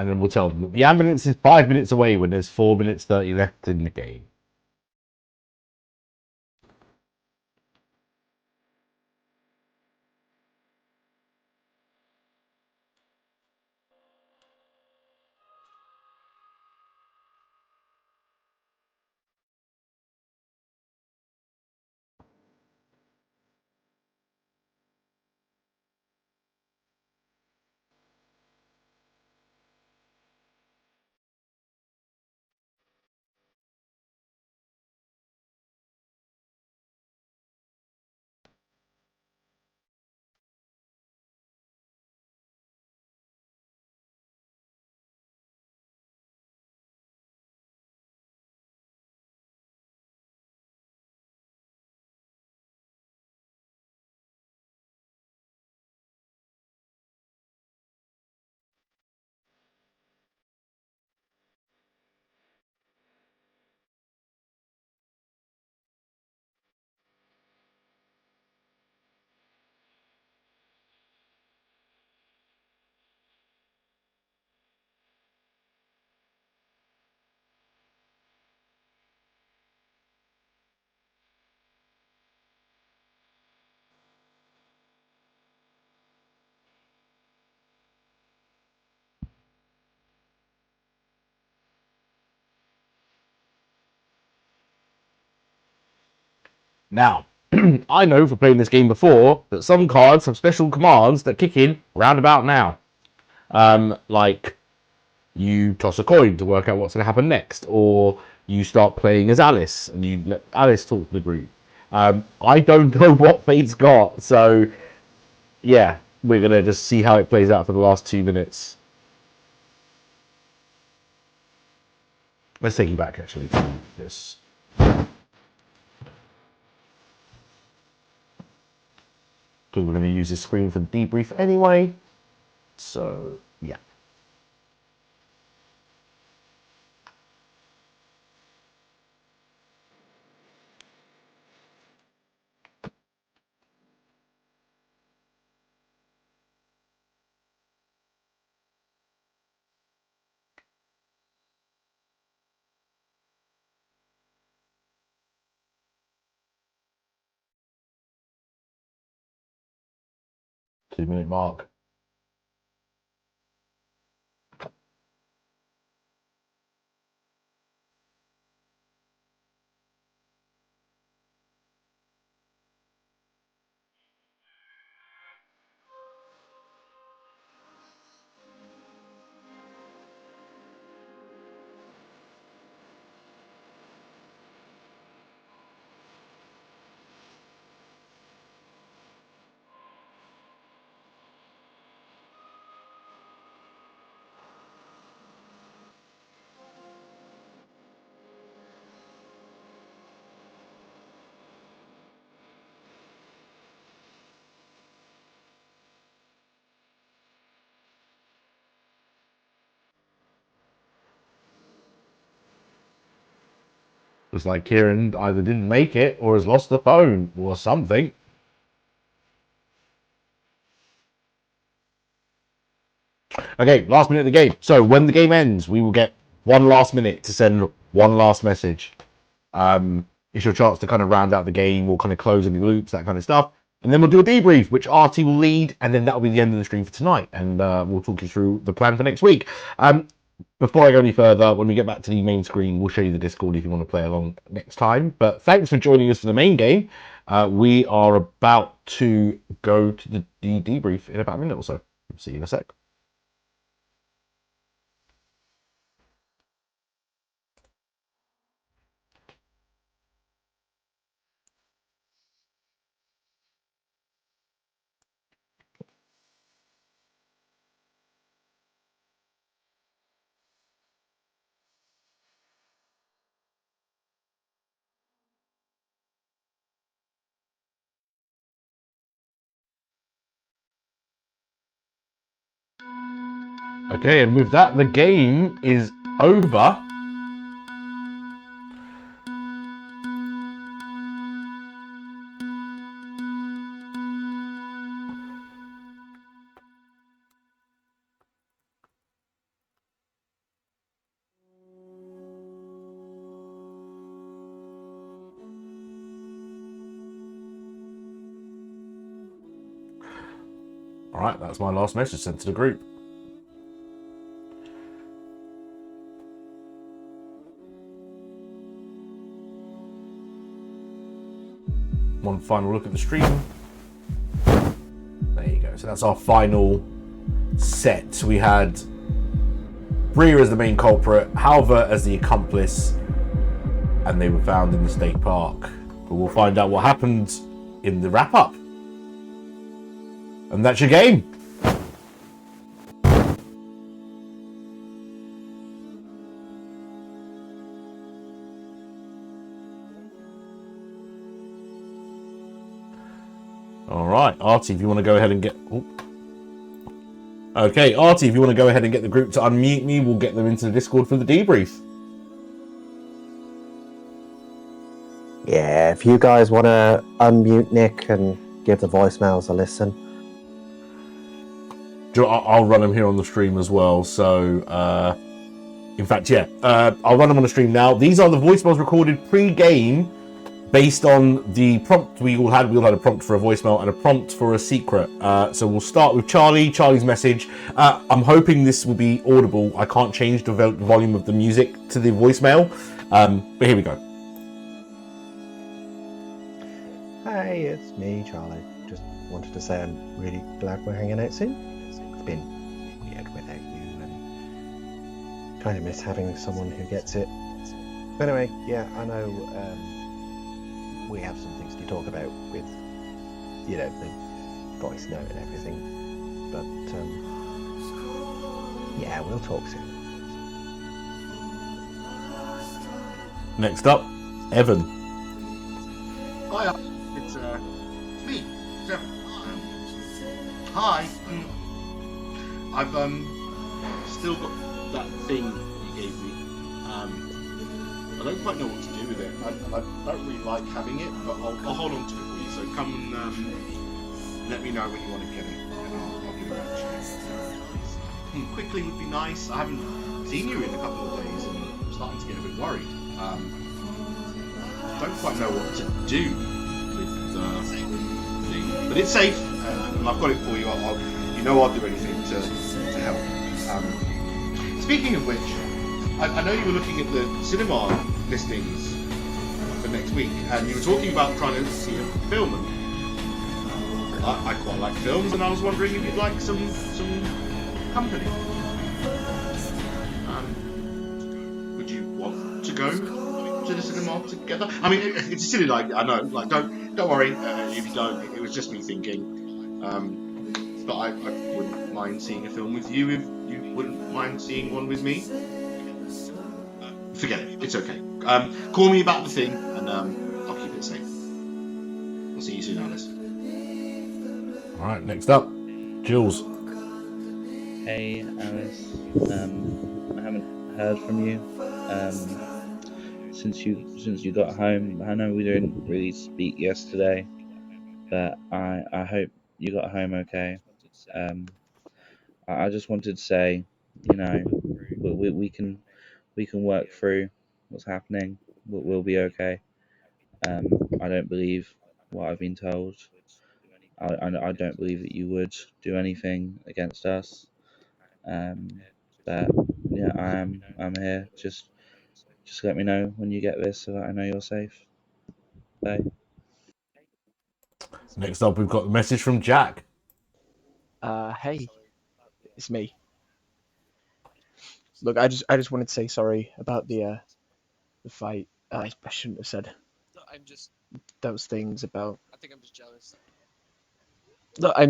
and then we'll tell them that the ambulance is 5 minutes away when there's 4 minutes 30 left in the game. Now, I know for playing this game before that some cards have special commands that kick in round about now. Like you toss a coin to work out what's going to happen next, or you start playing as Alice and you let Alice talk to the group. I don't know what Fate's got, so yeah, we're going to just see how it plays out for the last 2 minutes. Let's take you back actually to this. Because we're going to use this screen for the debrief anyway. So, yeah. Two-minute mark. Looks like Kieran either didn't make it or has lost the phone or something. Okay, last minute of the game. So when the game ends, we will get 1 last minute to send 1 last message. It's your chance to kind of round out the game or kind of close any loops, that kind of stuff. And then we'll do a debrief, which RT will lead, and then that'll be the end of the stream for tonight. And we'll talk you through the plan for next week. Before I go any further, when we get back to the main screen, we'll show you the Discord if you want to play along next time. But thanks for joining us for the main game. We are about to go to the debrief in about a minute or so. See you in a sec. Okay, and with that, the game is over. All right, that's my last message sent to the group. One final look at the stream. There you go. So that's our final set. We had Bria as the main culprit, Halva as the accomplice, and they were found in the state park. But we'll find out what happened in the wrap-up. And that's your game. All right, Artie, if you want to go ahead and get... Oh. Okay, Artie, if you want to go ahead and get the group to unmute me, we'll get them into the Discord for the debrief. Yeah, if you guys want to unmute Nick and give the voicemails a listen. I'll run them here on the stream as well. So, in fact, yeah, I'll run them on the stream now. These are the voicemails recorded pre-game based on the prompt we all had. We all had a prompt for a voicemail and a prompt for a secret. So we'll start with Charlie's message. I'm hoping this will be audible. I can't change the volume of the music to the voicemail, but here we go. Hey, it's me, Charlie. Just wanted to say I'm really glad we're hanging out soon. It's been weird without you, and kind of miss having someone who gets it. But anyway, yeah, I know we have some things to talk about with, you know, the voice note and everything. But yeah, we'll talk soon. Next up, Evan. Hi, it's me, Evan. Hi. I've still got that thing you gave me. I don't quite know what to do with it. I don't really like having it, but I'll hold on to it for you. So come and let me know when you want to get it, and I'll give it back to you. Quickly would be nice. I haven't seen you in a couple of days, and I'm starting to get a bit worried. Don't quite know what to do with the thing, but it's safe, and I've got it for you. I'll do anything to help. Speaking of which, I know you were looking at the cinema listings for next week, and you were talking about trying to see a film. And I quite like films, and I was wondering if you'd like some company. Would you want to go to the cinema together? I mean, it's a silly idea, I know. Like, don't worry if you don't. It was just me thinking. But I wouldn't mind seeing a film with you if you wouldn't mind seeing one with me. Forget it. It's okay. Call me about the thing, and I'll keep it safe. I'll see you soon, Alice. All right, next up, Jules. Hey, Alice. I haven't heard from you since you got home. I know we didn't really speak yesterday, but I hope you got home okay. I just wanted to say, you know, we can work through what's happening. We'll be okay. I don't believe what I've been told. I don't believe that you would do anything against us. But yeah, I'm here. Just let me know when you get this so that I know you're safe. Bye. Next up, we've got the message from Jack. Hey, it's me. Look, I just wanted to say sorry about the fight. I shouldn't have said those things about. I think I'm just jealous. Look, I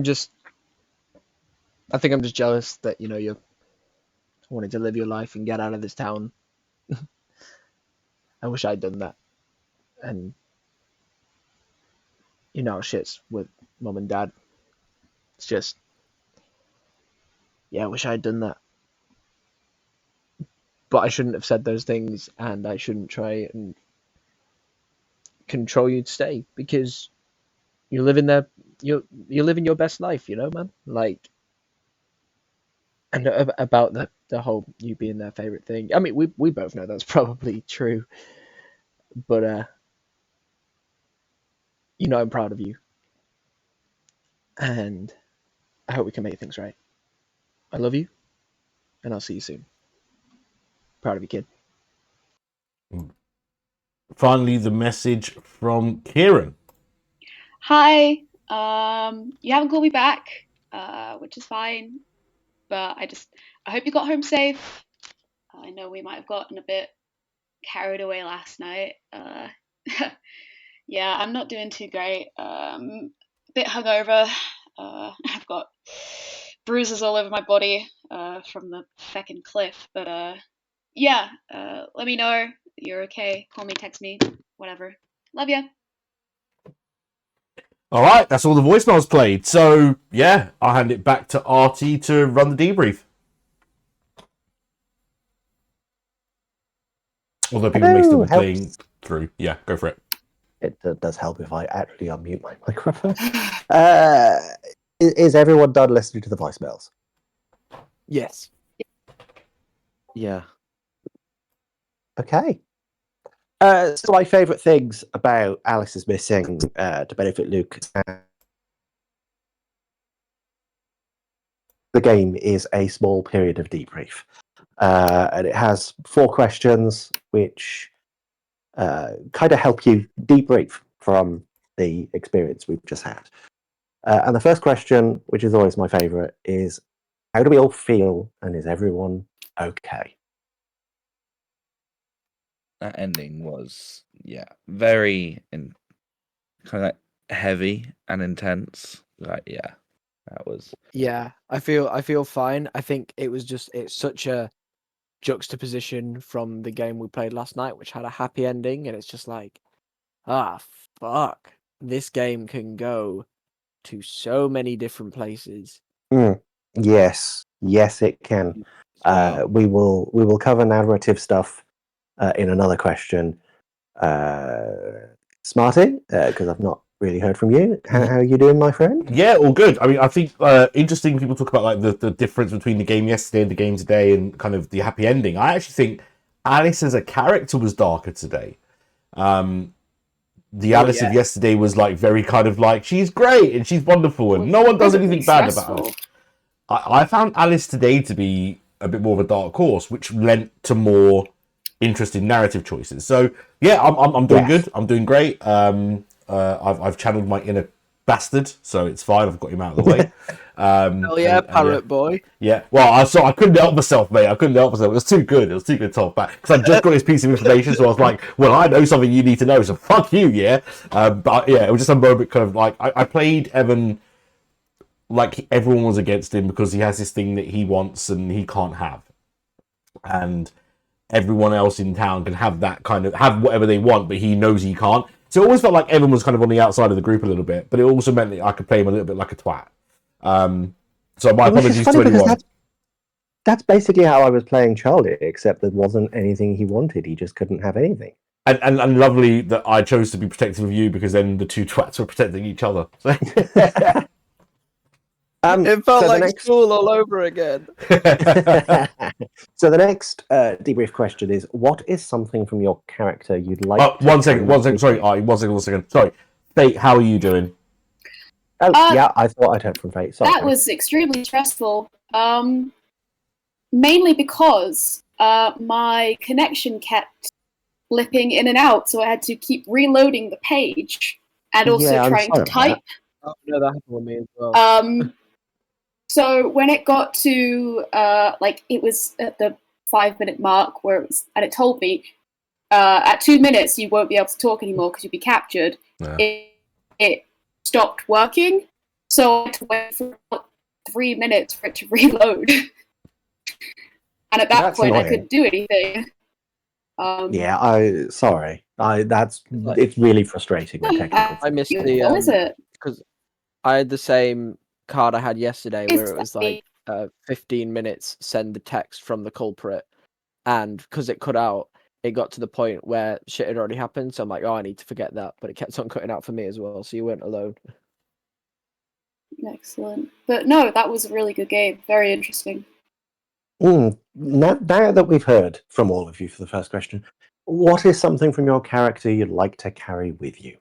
think I'm just jealous that, you know, you're wanting to live your life and get out of this town. I wish I'd done that. And you know, shit's with mom and dad. It's just, yeah, I wish I'd done that. But I shouldn't have said those things, and I shouldn't try and control you to stay, because you're living you're living your best life, you know, man. Like, and about the whole you being their favorite thing. I mean, we both know that's probably true, but you know, I'm proud of you, and I hope we can make things right. I love you, and I'll see you soon. Proud of you, kid. Finally, the message from Kieran. Hi. You haven't called me back, which is fine. But I hope you got home safe. I know we might have gotten a bit carried away last night. Yeah, I'm not doing too great. A bit hungover. I've got bruises all over my body from the feckin' cliff. But yeah, let me know you're okay. Call me, text me, whatever. Love ya. All right, that's all the voicemails played. So, yeah, I'll hand it back to Artie to run the debrief. Although people may still be playing through. Yeah, go for it. It does help if I actually unmute my microphone. Is everyone done listening to the voicemails? Yes. Yeah. Okay. So my favourite things about Alice is Missing to benefit Luke. The game is a small period of debrief. And it has 4 questions which kind of help you debrief from the experience we've just had. And the first question, which is always my favourite, is how do we all feel and is everyone okay? That ending was, very kind of like heavy and intense. Like, yeah, that was. Yeah, I feel fine. I think it's such a juxtaposition from the game we played last night, which had a happy ending, and it's just like, fuck. This game can go to so many different places. Yes, it can. Wow. We will cover narrative stuff in another question. Smarty, because I've not really heard from you. How are you doing, my friend? Yeah, all good. I mean, I think interesting people talk about like the difference between the game yesterday and the game today and kind of the happy ending. I actually think Alice as a character was darker today. The Alice of yesterday was like very kind of like, she's great and she's wonderful and no one does anything bad about her. I found Alice today to be a bit more of a dark horse, which lent to more interesting narrative choices. So yeah, I'm doing good. I'm doing great. I've channeled my inner bastard, so it's fine. I've got him out of the way. Hell yeah, parrot boy. Yeah. Well, I couldn't help myself, mate. I couldn't help myself. It was too good. It was too good to hold back because I just got this piece of information. So I was like, well, I know something you need to know. So fuck you, yeah. But yeah, it was just a moment, kind of like I played Evan like everyone was against him because he has this thing that he wants and he can't have, and everyone else in town can have that kind of have whatever they want, but he knows he can't. So it always felt like Evan was kind of on the outside of the group a little bit, but it also meant that I could play him a little bit like a twat. So my apologies to anyone. That's basically how I was playing Charlie, except there wasn't anything he wanted. He just couldn't have anything. And lovely that I chose to be protective of you because then the two twats were protecting each other. So. It felt like school all over again. So the next debrief question is: what is something from your character you'd like? One second. Sorry, one second. Sorry, Fate. How are you doing? Oh, yeah, I thought I'd heard from Fate. Sorry. That was extremely stressful. Mainly because my connection kept flipping in and out, so I had to keep reloading the page and also trying to type. Oh no, that happened with me as well. So when it got to it was at the 5-minute mark where it was, and it told me at 2 minutes you won't be able to talk anymore because you'll be captured. Yeah. It stopped working, so I had to wait for about 3 minutes for it to reload. And at that point, annoying. I couldn't do anything. It's really frustrating. I missed the because I had the same card I had yesterday where it was like 15 minutes send the text from the culprit, and because it cut out, it got to the point where shit had already happened, so I'm like, I need to forget that, but it kept on cutting out for me as well, so you weren't alone. Excellent. But no, that was a really good game, very interesting. Now that we've heard from all of you for the first question, what is something from your character you'd like to carry with you?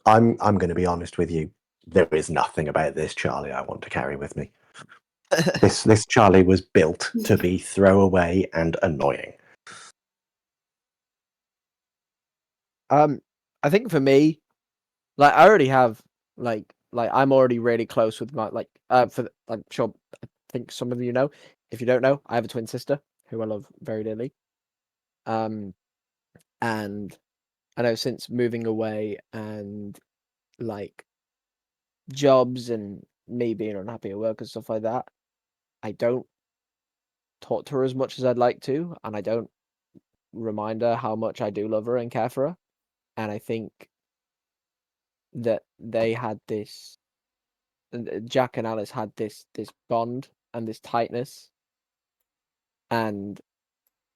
I'm going to be honest with you. There is nothing about this Charlie I want to carry with me. This Charlie was built to be throwaway and annoying. I think for me, like I already have like I'm already really close with my I'm sure I think some of you know. If you don't know, I have a twin sister who I love very dearly. And I know since moving away and like jobs and me being unhappy at work and stuff like that, I don't talk to her as much as I'd like to, and I don't remind her how much I do love her and care for her. And I think that they had this, Jack and Alice had this bond and this tightness. And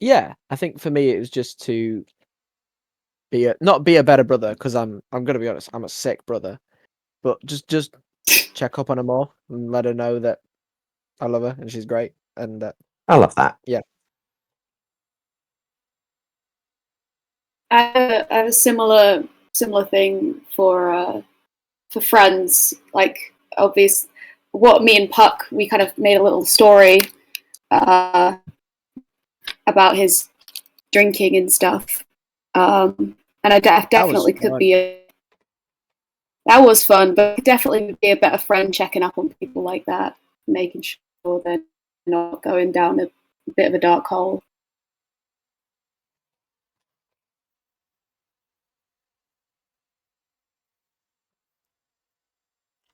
yeah, I think for me it was just to not be a better brother, because I'm gonna be honest, I'm a sick brother, but just check up on her more and let her know that I love her and she's great, and I love that. yeah. I have a similar thing for friends. Like, obvious, what me and Puck, we kind of made a little story about his drinking and stuff. And I definitely could be that was fun, but I could definitely be a better friend checking up on people like that, making sure they're not going down a bit of a dark hole.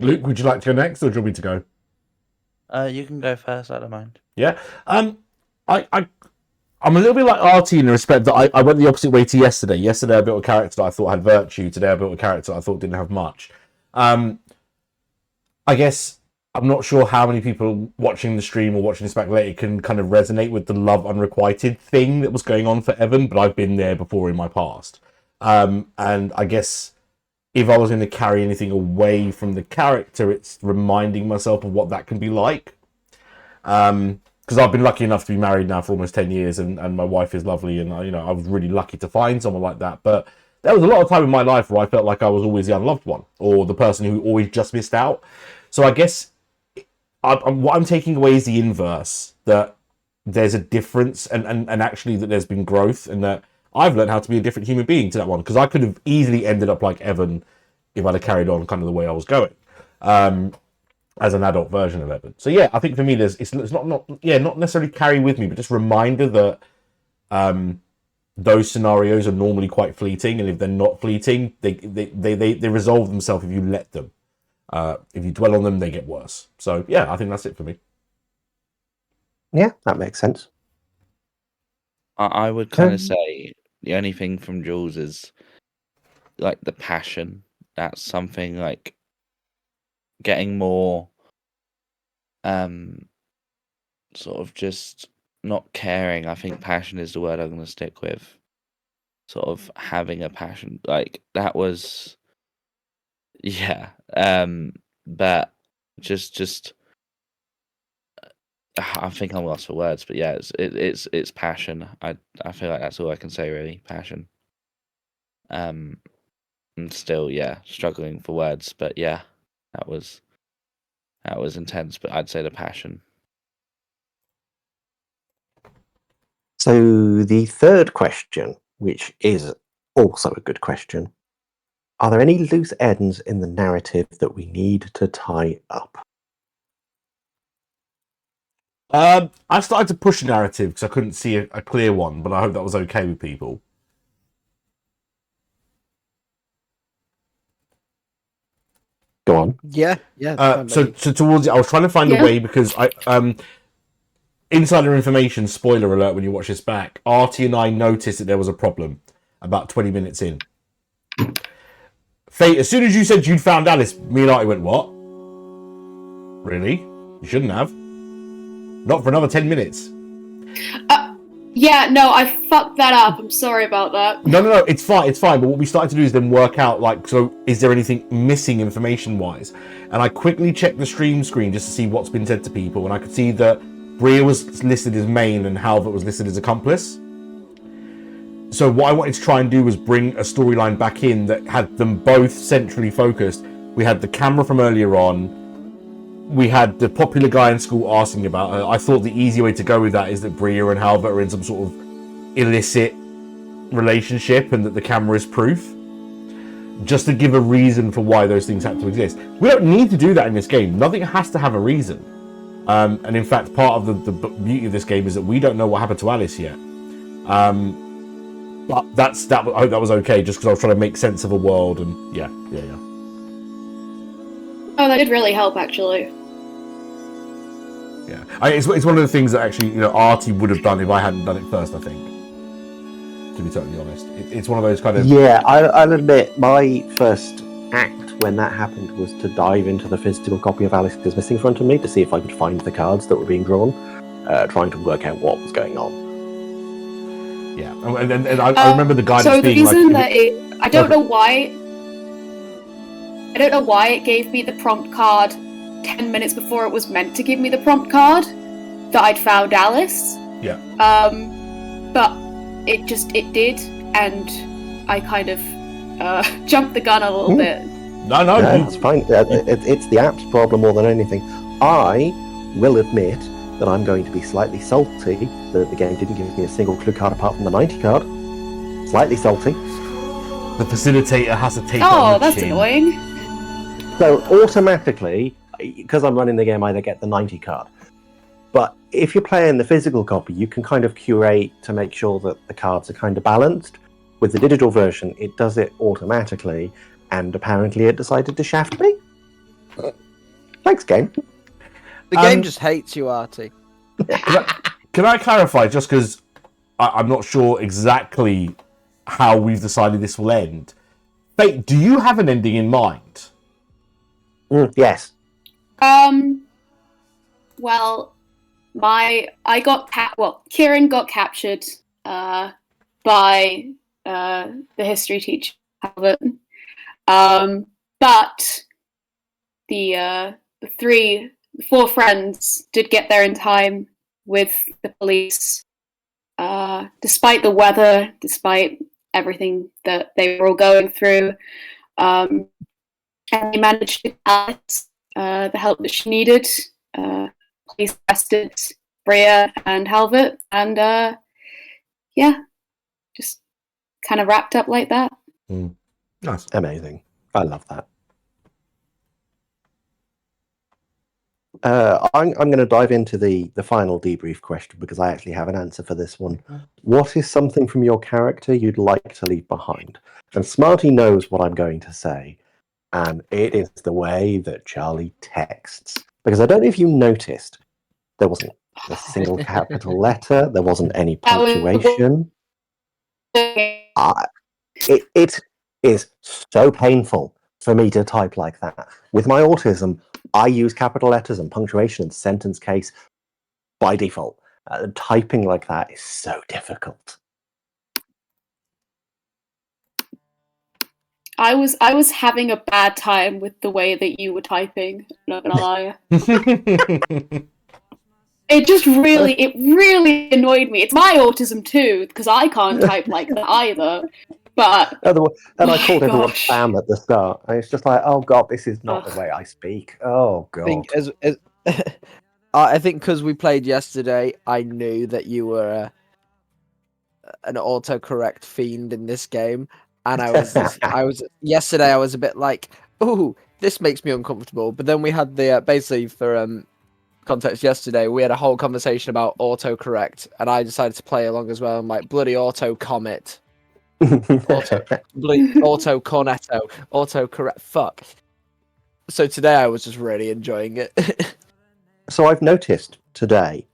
Luke, would you like to go next, or do you want me to go? You can go first. I don't mind. Yeah. I'm a little bit like Artie in the respect that I went the opposite way to yesterday. Yesterday I built a character that I thought had virtue. Today I built a character that I thought didn't have much. I guess I'm not sure how many people watching the stream or watching this back later can kind of resonate with the love unrequited thing that was going on for Evan, but I've been there before in my past. And I guess if I was going to carry anything away from the character, it's reminding myself of what that can be like. Because I've been lucky enough to be married now for almost 10 years, and my wife is lovely, and I was really lucky to find someone like that. But there was a lot of time in my life where I felt like I was always the unloved one, or the person who always just missed out. So I guess what I'm taking away is the inverse, that there's a difference, and actually that there's been growth, and that I've learned how to be a different human being to that one, because I could have easily ended up like Evan if I'd have carried on kind of the way I was going. As an adult version of Evan. So yeah, I think for me, it's not necessarily carry with me, but just reminder that those scenarios are normally quite fleeting, and if they're not fleeting, they resolve themselves if you let them. If you dwell on them, they get worse. So yeah, I think that's it for me. Yeah, that makes sense. I would kind of say the only thing from Jules is like the passion. That's something like getting more sort of just not caring. I think passion is the word I'm going to stick with. Sort of having a passion, like that was, yeah. But just I think I'm lost for words. But yeah, it's passion. I feel like that's all I can say really. Passion. And still, yeah, struggling for words. But yeah, that was intense. But I'd say the passion. So the third question, which is also a good question, are there any loose ends in the narrative that we need to tie up? I started to push a narrative because I couldn't see a clear one, but I hope that was okay with people. Go on. Yeah. So towards it, I was trying to find a way, because I insider information, spoiler alert when you watch this back, Artie and I noticed that there was a problem about 20 minutes in. Fate, as soon as you said you'd found Alice, me and Artie went, what? Really? You shouldn't have. Not for another 10 minutes. Yeah, no, I fucked that up. I'm sorry about that. No, it's fine. But what we started to do is then work out, like, so is there anything missing information-wise? And I quickly checked the stream screen just to see what's been said to people, and I could see that Bria was listed as main and Halvert was listed as accomplice. So what I wanted to try and do was bring a storyline back in that had them both centrally focused. We had the camera from earlier on. We had the popular guy in school asking about her. I thought the easy way to go with that is that Bria and Halbert are in some sort of illicit relationship and that the camera is proof. Just to give a reason for why those things have to exist. We don't need to do that in this game. Nothing has to have a reason. And in fact, part of the beauty of this game is that we don't know what happened to Alice yet. But I hope that was okay, just because I was trying to make sense of a world, and yeah. Oh, that did really help, actually. Yeah, it's one of the things that actually, Artie would have done if I hadn't done it first, I think. To be totally honest, it's one of those kind of... Yeah, I'll admit, my first act when that happened was to dive into the physical copy of Alice is Missing in front of me to see if I could find the cards that were being drawn, trying to work out what was going on. Yeah, and I remember the guidance so the being reason like... that I don't know why it gave me the prompt card 10 minutes before it was meant to give me the prompt card that I'd found Alice. Yeah. But it did, and I kind of jumped the gun a little bit. No, it's fine. It's the app's problem more than anything. I will admit that I'm going to be slightly salty that the game didn't give me a single clue card apart from the 90 card. Slightly salty. The facilitator has to take Oh, that's annoying. So automatically, because I'm running the game, I either get the 90 card. But if you're playing the physical copy, you can kind of curate to make sure that the cards are kind of balanced. With the digital version, it does it automatically, and apparently it decided to shaft me. Thanks, game. The game just hates you, Artie. Can I clarify, just because I'm not sure exactly how we've decided this will end? Fate, do you have an ending in mind? Yes. Well, Kieran got captured by the history teacher, Albert. But the four friends did get there in time with the police, despite the weather, despite everything that they were all going through. And they managed to get Alice the help that she needed. Police arrested Bria and Halbert, and just kind of wrapped up like that. Nice. Amazing. I love that. I'm going to dive into the final debrief question because I actually have an answer for this one. What is something from your character you'd like to leave behind? And Smarty knows what I'm going to say, and it is the way that Charlie texts. Because I don't know if you noticed, there wasn't a single capital letter, there wasn't any punctuation. It is so painful for me to type like that. With my autism, I use capital letters and punctuation and sentence case by default. Typing like that is so difficult. I was having a bad time with the way that you were typing, not gonna lie. It really annoyed me. It's my autism too, because I can't type like that either. But and I called everyone spam at the start. And it's just like, oh god, this is not the way I speak. Oh god. I think because we played yesterday, I knew that you were an autocorrect fiend in this game, and I was yesterday. I was a bit like, "Ooh, this makes me uncomfortable." But then we had the basically for context yesterday, we had a whole conversation about autocorrect, and I decided to play along as well. I'm like, bloody auto comet, auto cornetto, autocorrect. Fuck. So today I was just really enjoying it. So I've noticed today,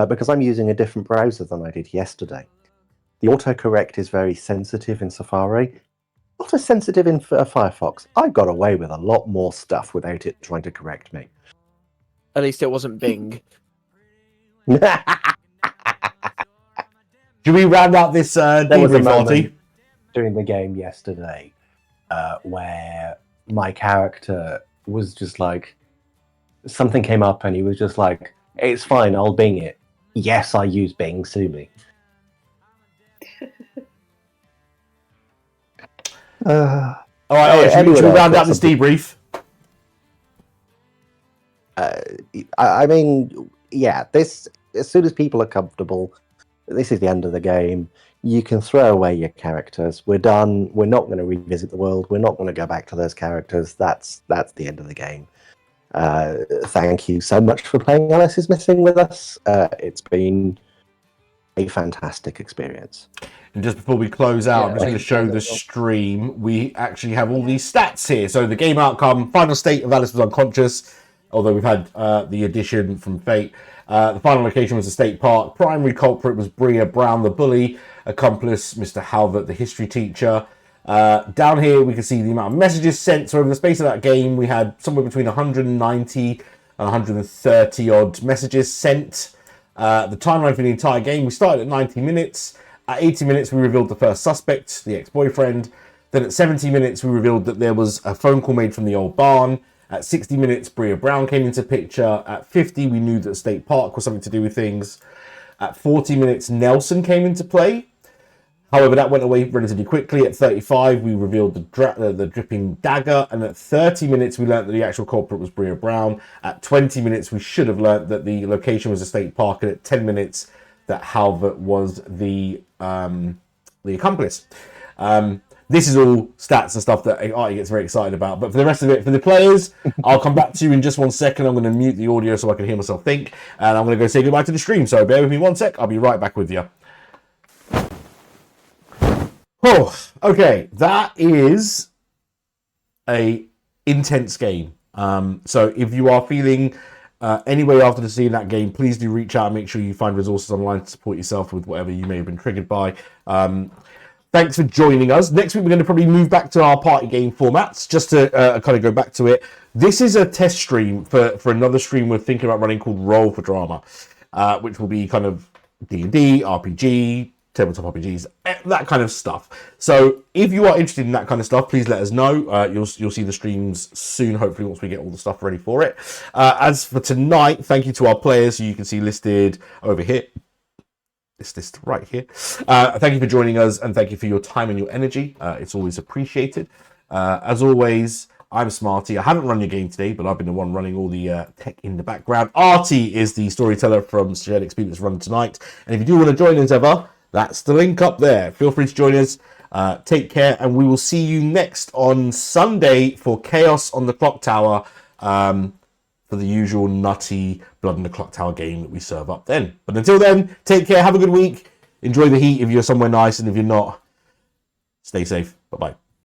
because I'm using a different browser than I did yesterday, the autocorrect is very sensitive in Safari, not as sensitive in Firefox. I got away with a lot more stuff without it trying to correct me. At least it wasn't Bing. Should we round out this debrief party? During the game yesterday, where my character was just like, something came up and he was just like, it's fine, I'll Bing it. Yes, I use Bing, sue me. All right, Alice, anyone should we else round got out this something? debrief? I mean, yeah. This as soon as people are comfortable, this is the end of the game. You can throw away your characters. We're done. We're not going to revisit the world. We're not going to go back to those characters. That's the end of the game. Thank you so much for playing Alice is Missing with us. It's been a fantastic experience. And just before we close out, Yeah, I'm just going to thanks, show guys, the as well. stream. We actually have all these stats here. So the game outcome, final state of Alice was unconscious, although we've had the addition from Fate. The final location was the state park. Primary culprit was Bria Brown, the bully. Accomplice, Mr. Halvert, the history teacher. Down here, we can see the amount of messages sent. So over the space of that game, we had somewhere between 190 and 130 odd messages sent. The timeline for the entire game, we started at 90 minutes. At 80 minutes, we revealed the first suspect, the ex-boyfriend. Then at 70 minutes, we revealed that there was a phone call made from the old barn. At 60 minutes, Bria Brown came into picture. At 50, we knew that State Park was something to do with things. At 40 minutes, Nelson came into play. However, that went away relatively quickly. At 35, we revealed the dripping dagger. And at 30 minutes, we learned that the actual culprit was Bria Brown. At 20 minutes, we should have learned that the location was a state park. And at 10 minutes, that Halvert was the accomplice. This is all stats and stuff that Artie gets very excited about. But for the rest of it, for the players, I'll come back to you in just 1 second. I'm going to mute the audio so I can hear myself think. And I'm going to go say goodbye to the stream. So bear with me 1 sec. I'll be right back with you. Oh, okay. That is a intense game. So if you are feeling any way after seeing that game, please do reach out and make sure you find resources online to support yourself with whatever you may have been triggered by. Thanks for joining us. Next week, we're going to probably move back to our party game formats, just to kind of go back to it. This is a test stream for another stream we're thinking about running called Roll for Drama, which will be kind of D&D, RPG, tabletop RPGs, that kind of stuff. So if you are interested in that kind of stuff, please let us know. You'll see the streams soon, hopefully, once we get all the stuff ready for it. As for tonight, thank you to our players, who you can see listed over here. This list right here. Thank you for joining us, and thank you for your time and your energy. It's always appreciated. As always, I'm Smarty. I haven't run your game today, but I've been the one running all the tech in the background. Artie is the storyteller from Shared Experience Run tonight. And if you do want to join us ever, that's the link up there. Feel free to join us. Take care, and we will see you next on Sunday for Chaos on the Clock Tower, for the usual nutty Blood on the Clock Tower game that we serve up then. But until then, take care, have a good week, enjoy the heat if you're somewhere nice, and if you're not, stay safe. Bye-bye.